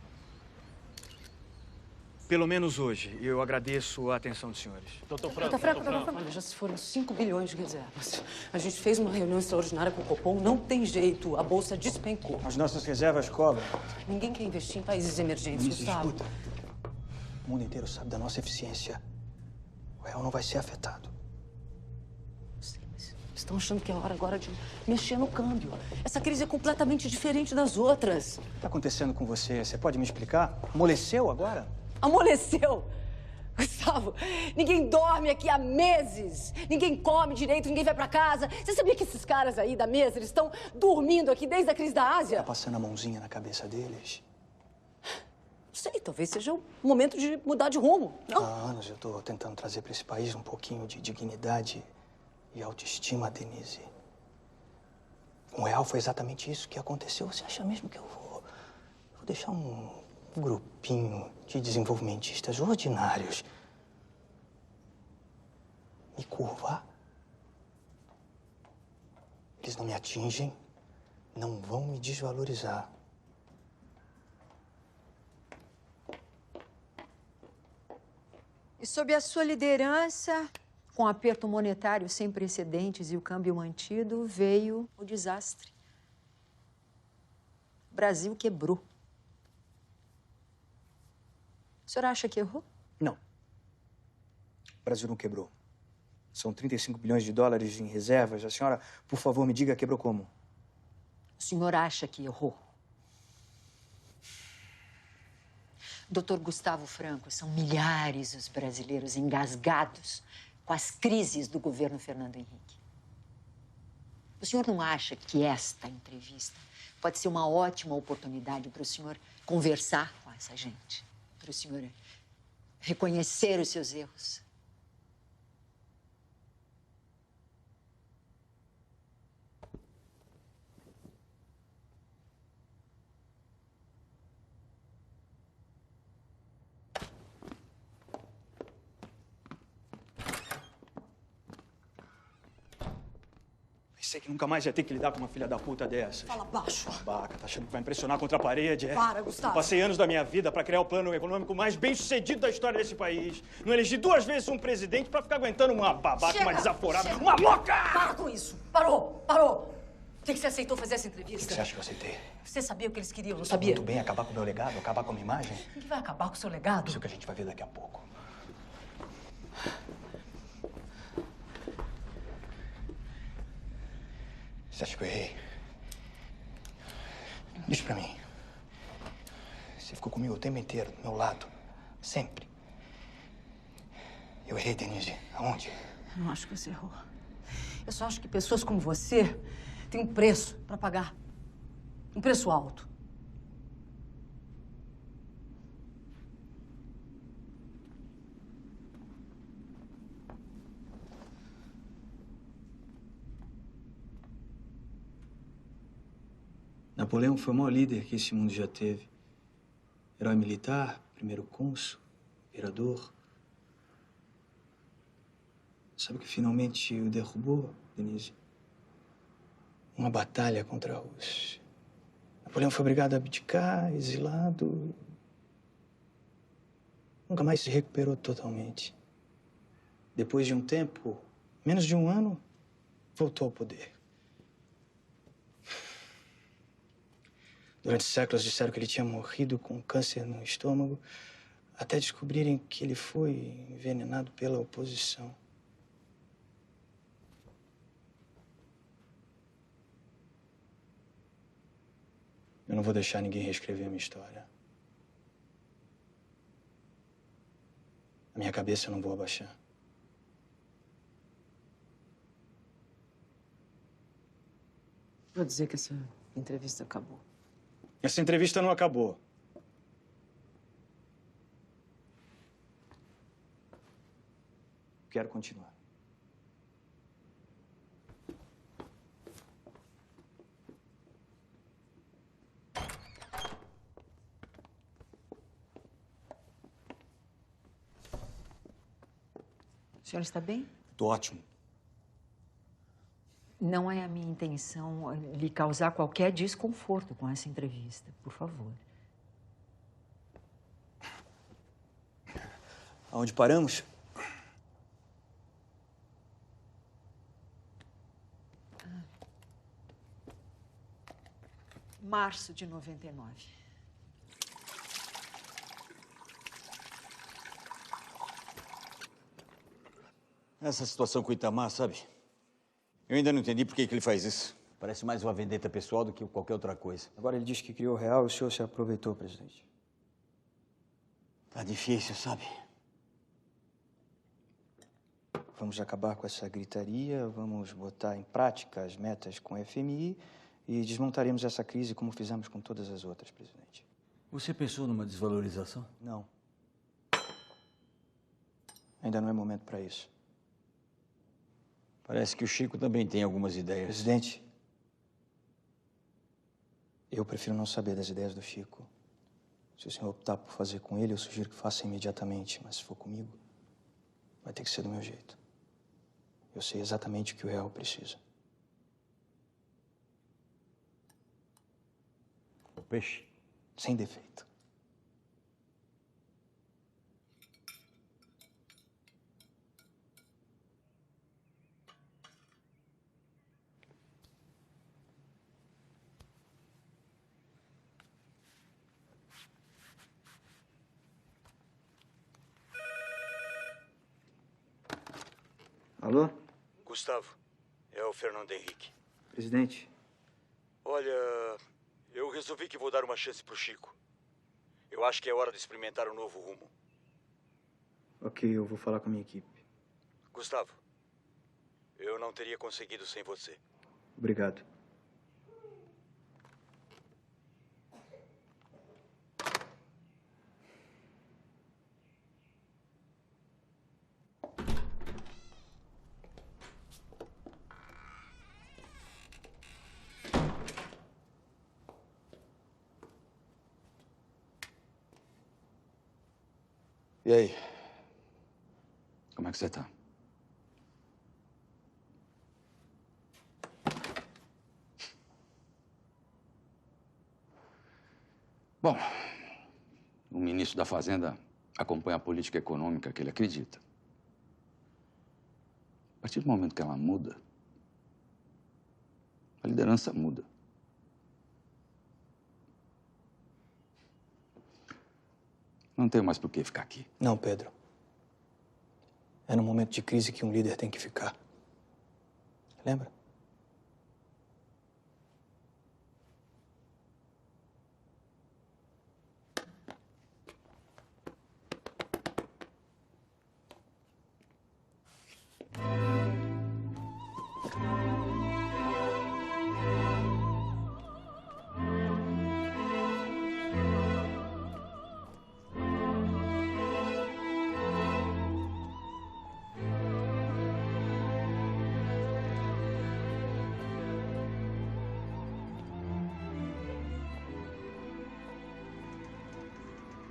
Pelo menos hoje. Eu agradeço a atenção dos senhores. Doutor Franco. Olha, já se foram 5 bilhões de reservas. A gente fez uma reunião extraordinária com o Copom, não tem jeito, a bolsa despencou. As nossas reservas cobram. Ninguém quer investir em países emergentes, Denise, Gustavo. escuta. O mundo inteiro sabe da nossa eficiência. O real não vai ser afetado. Estão achando que é hora agora de mexer no câmbio. Essa crise é completamente diferente das outras. O que está acontecendo com você? Você pode me explicar? Amoleceu agora? Amoleceu! Gustavo, ninguém dorme aqui há meses. Ninguém come direito, ninguém vai pra casa. Você sabia que esses caras aí da mesa, eles estão dormindo aqui desde a crise da Ásia? Tá passando a mãozinha na cabeça deles? Não sei, talvez seja o momento de mudar de rumo, não? Há anos eu tô tentando trazer para esse país um pouquinho de dignidade e autoestima, Denise. Com o real foi exatamente isso que aconteceu. Você acha mesmo que eu vou deixar um grupinho de desenvolvimentistas ordinários me curvar? Eles não me atingem, não vão me desvalorizar. E sob a sua liderança, com aperto monetário sem precedentes e o câmbio mantido, veio o desastre. O Brasil quebrou. O senhor acha que errou? Não. O Brasil não quebrou. São 35 bilhões de dólares em reservas. A senhora, por favor, me diga, quebrou como? O senhor acha que errou? Doutor Gustavo Franco, são milhares os brasileiros engasgados com as crises do governo Fernando Henrique. O senhor não acha que esta entrevista pode ser uma ótima oportunidade para o senhor conversar com essa gente? Para o senhor reconhecer os seus erros? Pensei que nunca mais ia ter que lidar com uma filha da puta dessas. Fala baixo. Babaca, tá achando que vai impressionar contra a parede, é? Para, Gustavo. Eu passei anos da minha vida pra criar o plano econômico mais bem-sucedido da história desse país. Não elegi 2 vezes um presidente pra ficar aguentando uma babaca, uma desaforada, uma louca! Para com isso! Parou! Parou! Por que você aceitou fazer essa entrevista? O que você acha que eu aceitei? Você sabia o que eles queriam, não Sabe sabia? muito bem acabar com o meu legado, acabar com a minha imagem. Quem que vai acabar com o seu legado? Isso que a gente vai ver daqui a pouco. Você acha que eu errei? Diz pra mim. Você ficou comigo o tempo inteiro, do meu lado. Sempre. Eu errei, Denise. Aonde? Eu não acho que você errou. Eu só acho que pessoas como você têm um preço pra pagar. Um preço alto. Napoleão foi o maior líder que esse mundo já teve. Herói militar, primeiro cônsul, imperador. Sabe o que finalmente o derrubou, Denise? Uma batalha contra a Rússia. Napoleão foi obrigado a abdicar, exilado. nunca mais se recuperou totalmente. Depois de um tempo, menos de um ano, voltou ao poder. Durante séculos disseram que ele tinha morrido com câncer no estômago, até descobrirem que ele foi envenenado pela oposição. Eu não vou deixar ninguém reescrever a minha história. A minha cabeça eu não vou abaixar. Vou dizer que essa entrevista acabou. Essa entrevista não acabou. Quero continuar. O senhor está bem? Tô ótimo. Não é a minha intenção lhe causar qualquer desconforto com essa entrevista, por favor. Aonde paramos? Março de 99. Essa situação com o Itamar, sabe? Eu ainda não entendi por que ele faz isso. Parece mais uma vendetta pessoal do que qualquer outra coisa. Agora ele diz que criou o real e o senhor se aproveitou, presidente. Tá difícil, sabe? Vamos acabar com essa gritaria, vamos botar em prática as metas com o FMI e desmontaremos essa crise como fizemos com todas as outras, presidente. Você pensou numa desvalorização? Não. Ainda não é momento para isso. Parece que o Chico também tem algumas ideias. Presidente, eu prefiro não saber das ideias do Chico. Se o senhor optar por fazer com ele, eu sugiro que faça imediatamente. Mas se for comigo, vai ter que ser do meu jeito. Eu sei exatamente o que o real precisa. O peixe? Sem defeito. Alô? Gustavo, é o Fernando Henrique. Presidente? Olha, eu resolvi que vou dar uma chance pro Chico. Eu acho que é hora de experimentar um novo rumo. Ok, eu vou falar com a minha equipe. Gustavo, eu não teria conseguido sem você. Obrigado. E aí? Como é que você tá? Bom, o ministro da Fazenda acompanha a política econômica que ele acredita. A partir do momento que ela muda, a liderança muda. Não tenho mais por que ficar aqui. Não, Pedro. É no momento de crise que um líder tem que ficar. Lembra?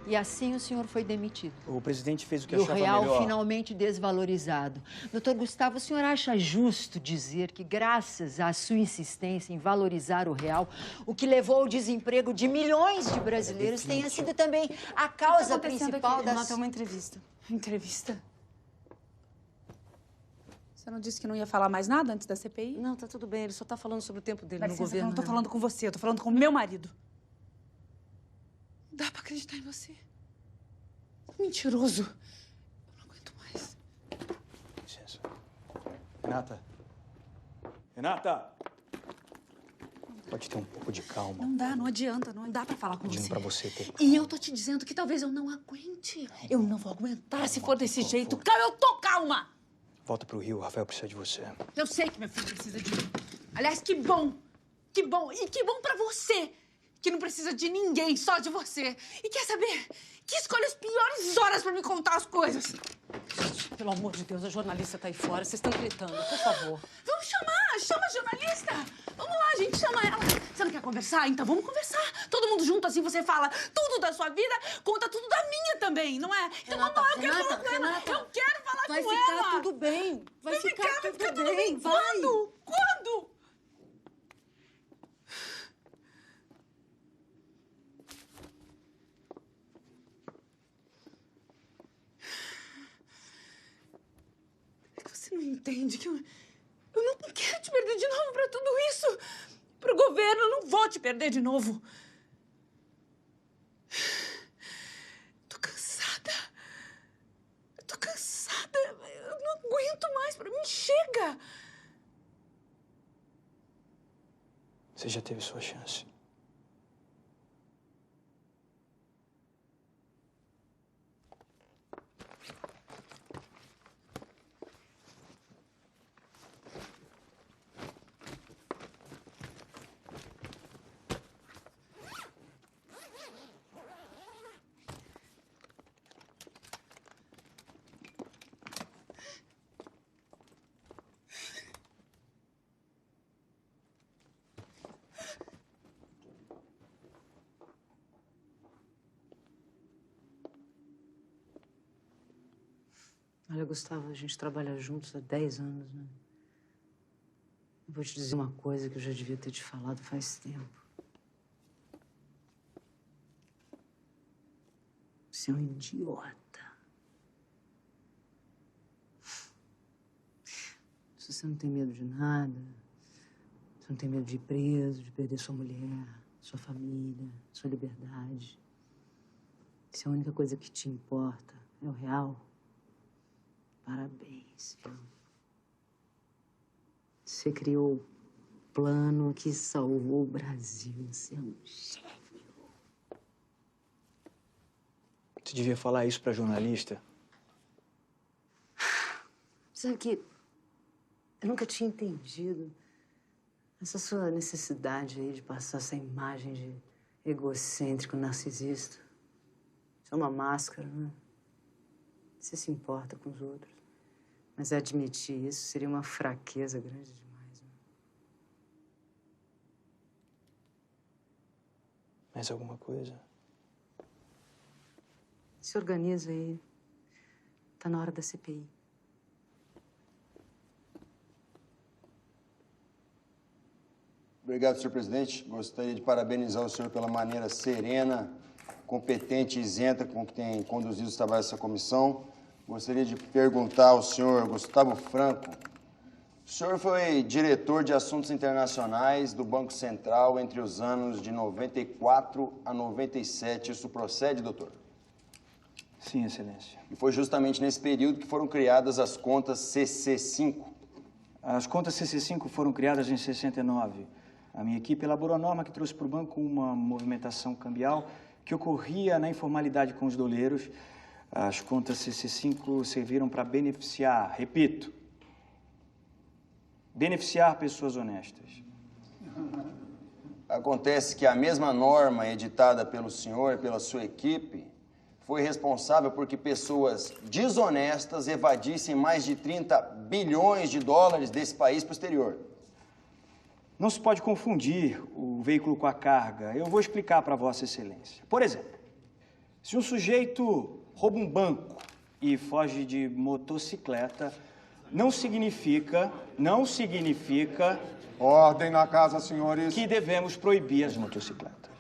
E assim o senhor foi demitido. O presidente fez o que E o achava real melhor. finalmente desvalorizado. Doutor Gustavo, o senhor acha justo dizer que, graças à sua insistência em valorizar o real, o que levou ao desemprego de milhões de brasileiros tenha sido também a causa principal das... Renata, é uma entrevista. Entrevista? Você não disse que não ia falar mais nada antes da CPI? Não, tá tudo bem. Ele só tá falando sobre o tempo dele Dá no licença, governo. eu não tô né? falando com você, eu tô falando com meu marido. Dá pra acreditar em você? Mentiroso. Eu não aguento mais. Licença. Renata. Renata! Pode ter um pouco de calma. Não dá, não adianta, não dá pra falar com Pedindo você. pra você ter E eu tô te dizendo que talvez eu não aguente. Eu não vou aguentar se for desse jeito. Calma, eu tô calma! Volta pro Rio, o Rafael precisa de você. Eu sei que meu filho precisa de mim. Aliás, que bom! Que bom! E que bom pra você! Que não precisa de ninguém, só de você. E quer saber? Que escolhe as piores horas pra me contar as coisas. Pelo amor de Deus, a jornalista tá aí fora. Vocês estão gritando, por favor. Vamos chamar! Chama a jornalista! Vamos lá, gente, chama ela. Você não quer conversar? Então vamos conversar. Todo mundo junto, assim você fala tudo da sua vida, conta tudo da minha também, não é? Então Renata, vamos lá, eu quero Renata, falar com ela. Renata, Eu quero falar vai com ficar ela. tudo bem. Vai ficar tudo bem. Vai. Quando? Quando? Você não entende que eu não quero te perder de novo pra tudo isso. Pro governo, eu não vou te perder de novo. Tô cansada. Eu tô cansada. Eu não aguento mais. Pra mim, chega. Você já teve sua chance. Olha, Gustavo, a gente trabalha juntos há 10 anos, né? Eu vou te dizer uma coisa que eu já devia ter te falado faz tempo. Você é um idiota. Se você não tem medo de nada, você não tem medo de ir preso, de perder sua mulher, sua família, sua liberdade. Se a única coisa que te importa é o real, parabéns, viu? Você criou o plano que salvou o Brasil. Você é um gênio. Você devia falar isso pra jornalista. Sabe que eu nunca tinha entendido essa sua necessidade aí de passar essa imagem de egocêntrico, narcisista. Isso é uma máscara, né? Você se importa com os outros. Mas admitir isso seria uma fraqueza grande demais. Né? Mais alguma coisa? Se organiza aí. Tá na hora da CPI. Obrigado, senhor presidente. Gostaria de parabenizar o senhor pela maneira serena, competente e isenta com que tem conduzido os trabalhos dessa comissão. Gostaria de perguntar ao senhor Gustavo Franco. O senhor foi diretor de assuntos internacionais do Banco Central entre os anos de 94 a 97. Isso procede, doutor? Sim, excelência. E foi justamente nesse período que foram criadas as contas CC5. As contas CC5 foram criadas em 69. A minha equipe elaborou a norma que trouxe para o banco uma movimentação cambial que ocorria na informalidade com os doleiros. As contas CC5 serviram para beneficiar, repito, beneficiar pessoas honestas. Acontece que a mesma norma editada pelo senhor e pela sua equipe foi responsável por que pessoas desonestas evadissem mais de 30 bilhões de dólares desse país para o exterior. Não se pode confundir o veículo com a carga. Eu vou explicar para Vossa Excelência. Por exemplo, Se um sujeito rouba um banco e foge de motocicleta, não significa... Ordem na casa, senhores. Que devemos proibir as motocicletas.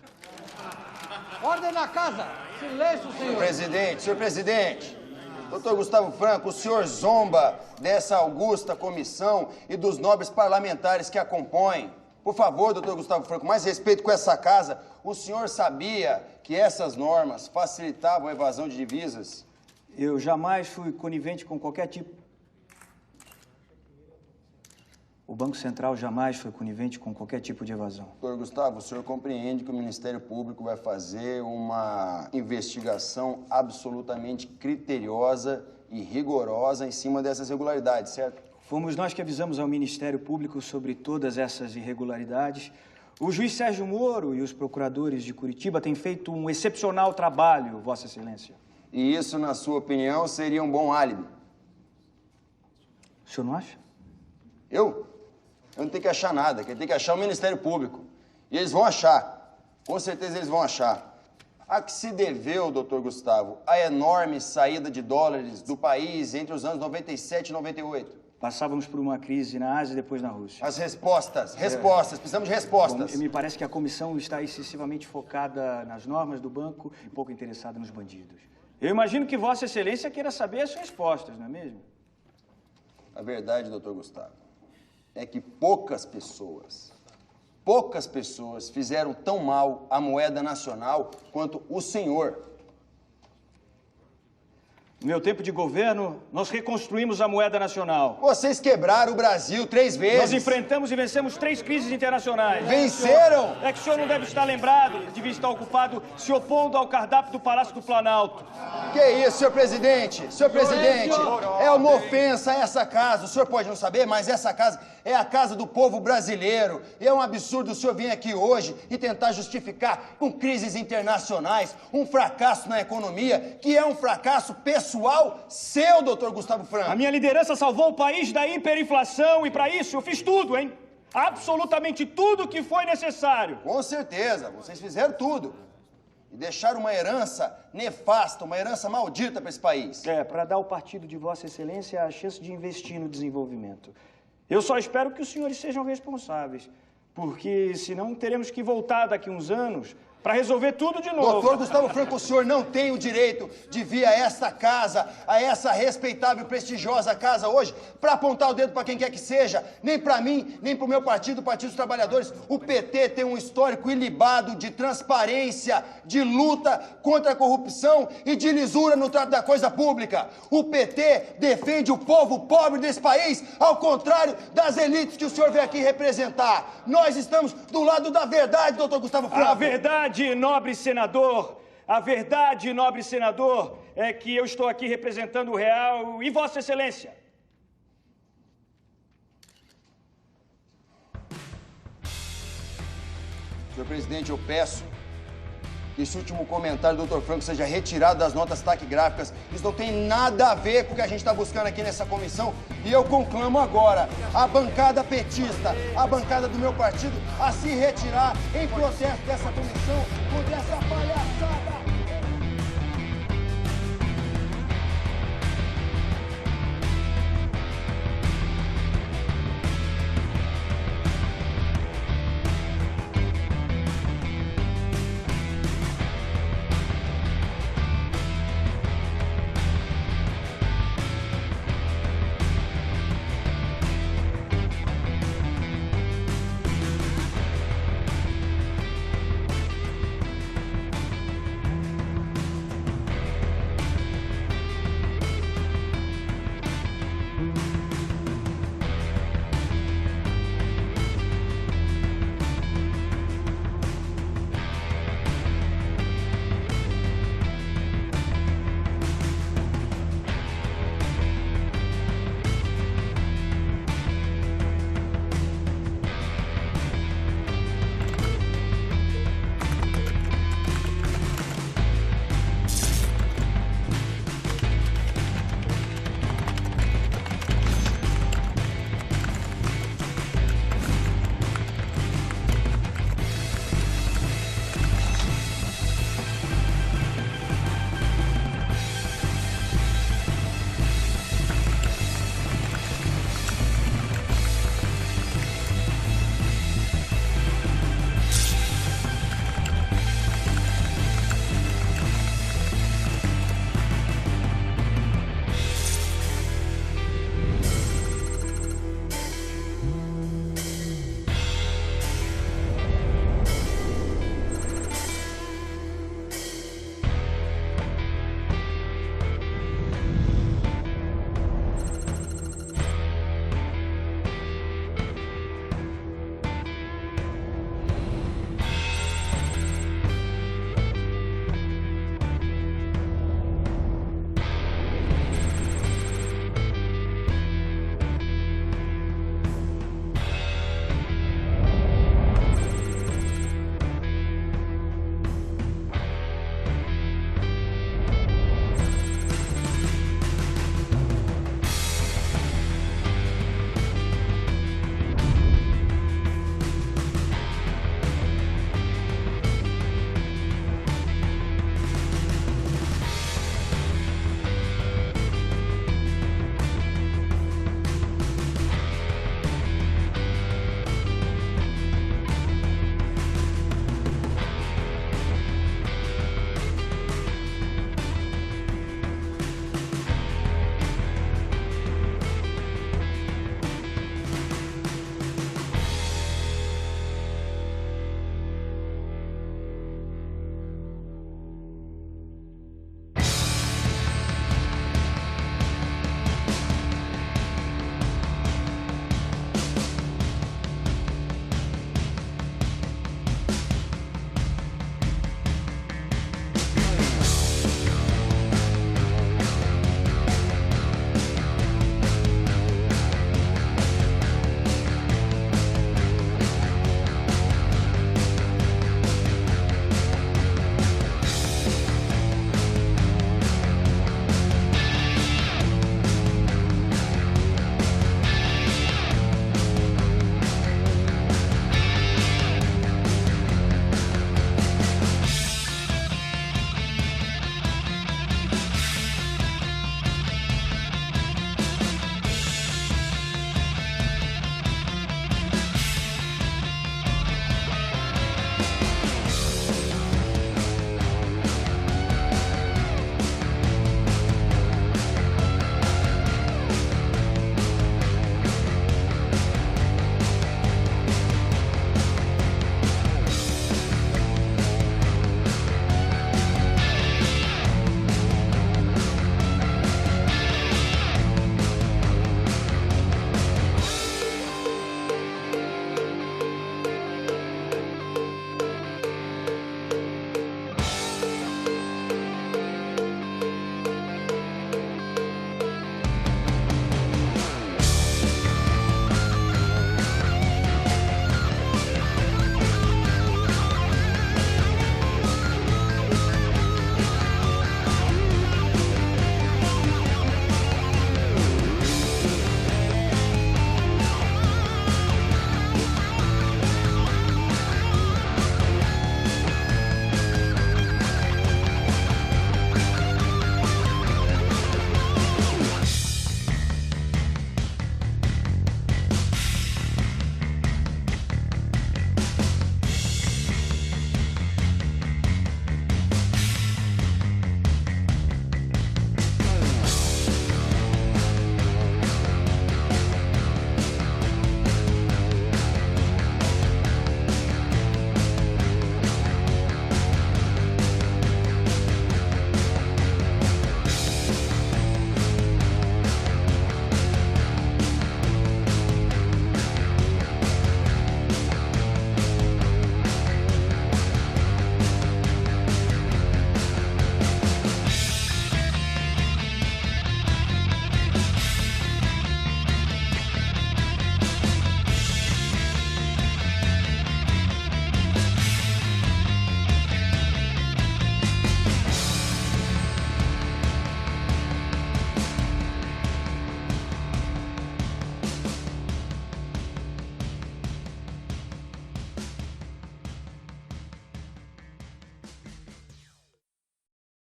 Ordem na casa! Silêncio, senhor! Senhor presidente, doutor Gustavo Franco, o senhor zomba dessa augusta comissão e dos nobres parlamentares que a compõem. Por favor, doutor Gustavo Franco, mais respeito com essa casa. O senhor sabia que essas normas facilitavam a evasão de divisas? Eu jamais fui conivente com qualquer tipo... O Banco Central jamais foi conivente com qualquer tipo de evasão. Doutor Gustavo, o senhor compreende que o Ministério Público vai fazer uma investigação absolutamente criteriosa e rigorosa em cima dessas irregularidades, certo? Fomos nós que avisamos ao Ministério Público sobre todas essas irregularidades. O juiz Sérgio Moro e os procuradores de Curitiba têm feito um excepcional trabalho, Vossa Excelência. E isso, na sua opinião, seria um bom álibi? O senhor não acha? Eu não tenho que achar nada. Quem tem que achar é o Ministério Público. E eles vão achar. Com certeza eles vão achar. A que se deveu, doutor Gustavo, a enorme saída de dólares do país entre os anos 97 e 98? Passávamos por uma crise na Ásia e depois na Rússia. As respostas. Precisamos de respostas. Bom, me parece que a comissão está excessivamente focada nas normas do banco e pouco interessada nos bandidos. Eu imagino que Vossa Excelência queira saber as respostas, não é mesmo? A verdade, doutor Gustavo, é que poucas pessoas fizeram tão mal à moeda nacional quanto o senhor. No meu tempo de governo, nós reconstruímos a moeda nacional. Vocês quebraram o Brasil 3 vezes. Nós enfrentamos e vencemos 3 crises internacionais. Venceram? É que o senhor não deve estar lembrado, que devia estar ocupado se opondo ao cardápio do Palácio do Planalto. Que isso, senhor presidente? Senhor presidente, é uma ofensa a essa casa. O senhor pode não saber, mas essa casa é a casa do povo brasileiro. E é um absurdo o senhor vir aqui hoje e tentar justificar com crises internacionais um fracasso na economia, que é um fracasso pessoal seu, doutor Gustavo Franco. A minha liderança salvou o país da hiperinflação e para isso eu fiz tudo, hein? Absolutamente tudo que foi necessário. Com certeza, vocês fizeram tudo. E deixaram uma herança nefasta, uma herança maldita para esse país. Para dar ao partido de Vossa Excelência a chance de investir no desenvolvimento. Eu só espero que os senhores sejam responsáveis, porque senão teremos que voltar daqui uns anos para resolver tudo de novo. Doutor Gustavo Franco, o senhor não tem o direito de vir a esta casa, a essa respeitável e prestigiosa casa hoje, para apontar o dedo para quem quer que seja, nem para mim, nem para o meu partido, o Partido dos Trabalhadores. O PT tem um histórico ilibado de transparência, de luta contra a corrupção e de lisura no trato da coisa pública. O PT defende o povo pobre desse país, ao contrário das elites que o senhor veio aqui representar. Nós estamos do lado da verdade, doutor Gustavo Franco. A verdade, nobre senador, é que eu estou aqui representando o real e Vossa Excelência. Senhor presidente, eu peço que esse último comentário do Dr. Franco seja retirado das notas taquigráficas. Isso não tem nada a ver com o que a gente está buscando aqui nessa comissão. E eu conclamo agora a bancada petista, a bancada do meu partido, a se retirar em protesto dessa comissão contra essa palhaçada.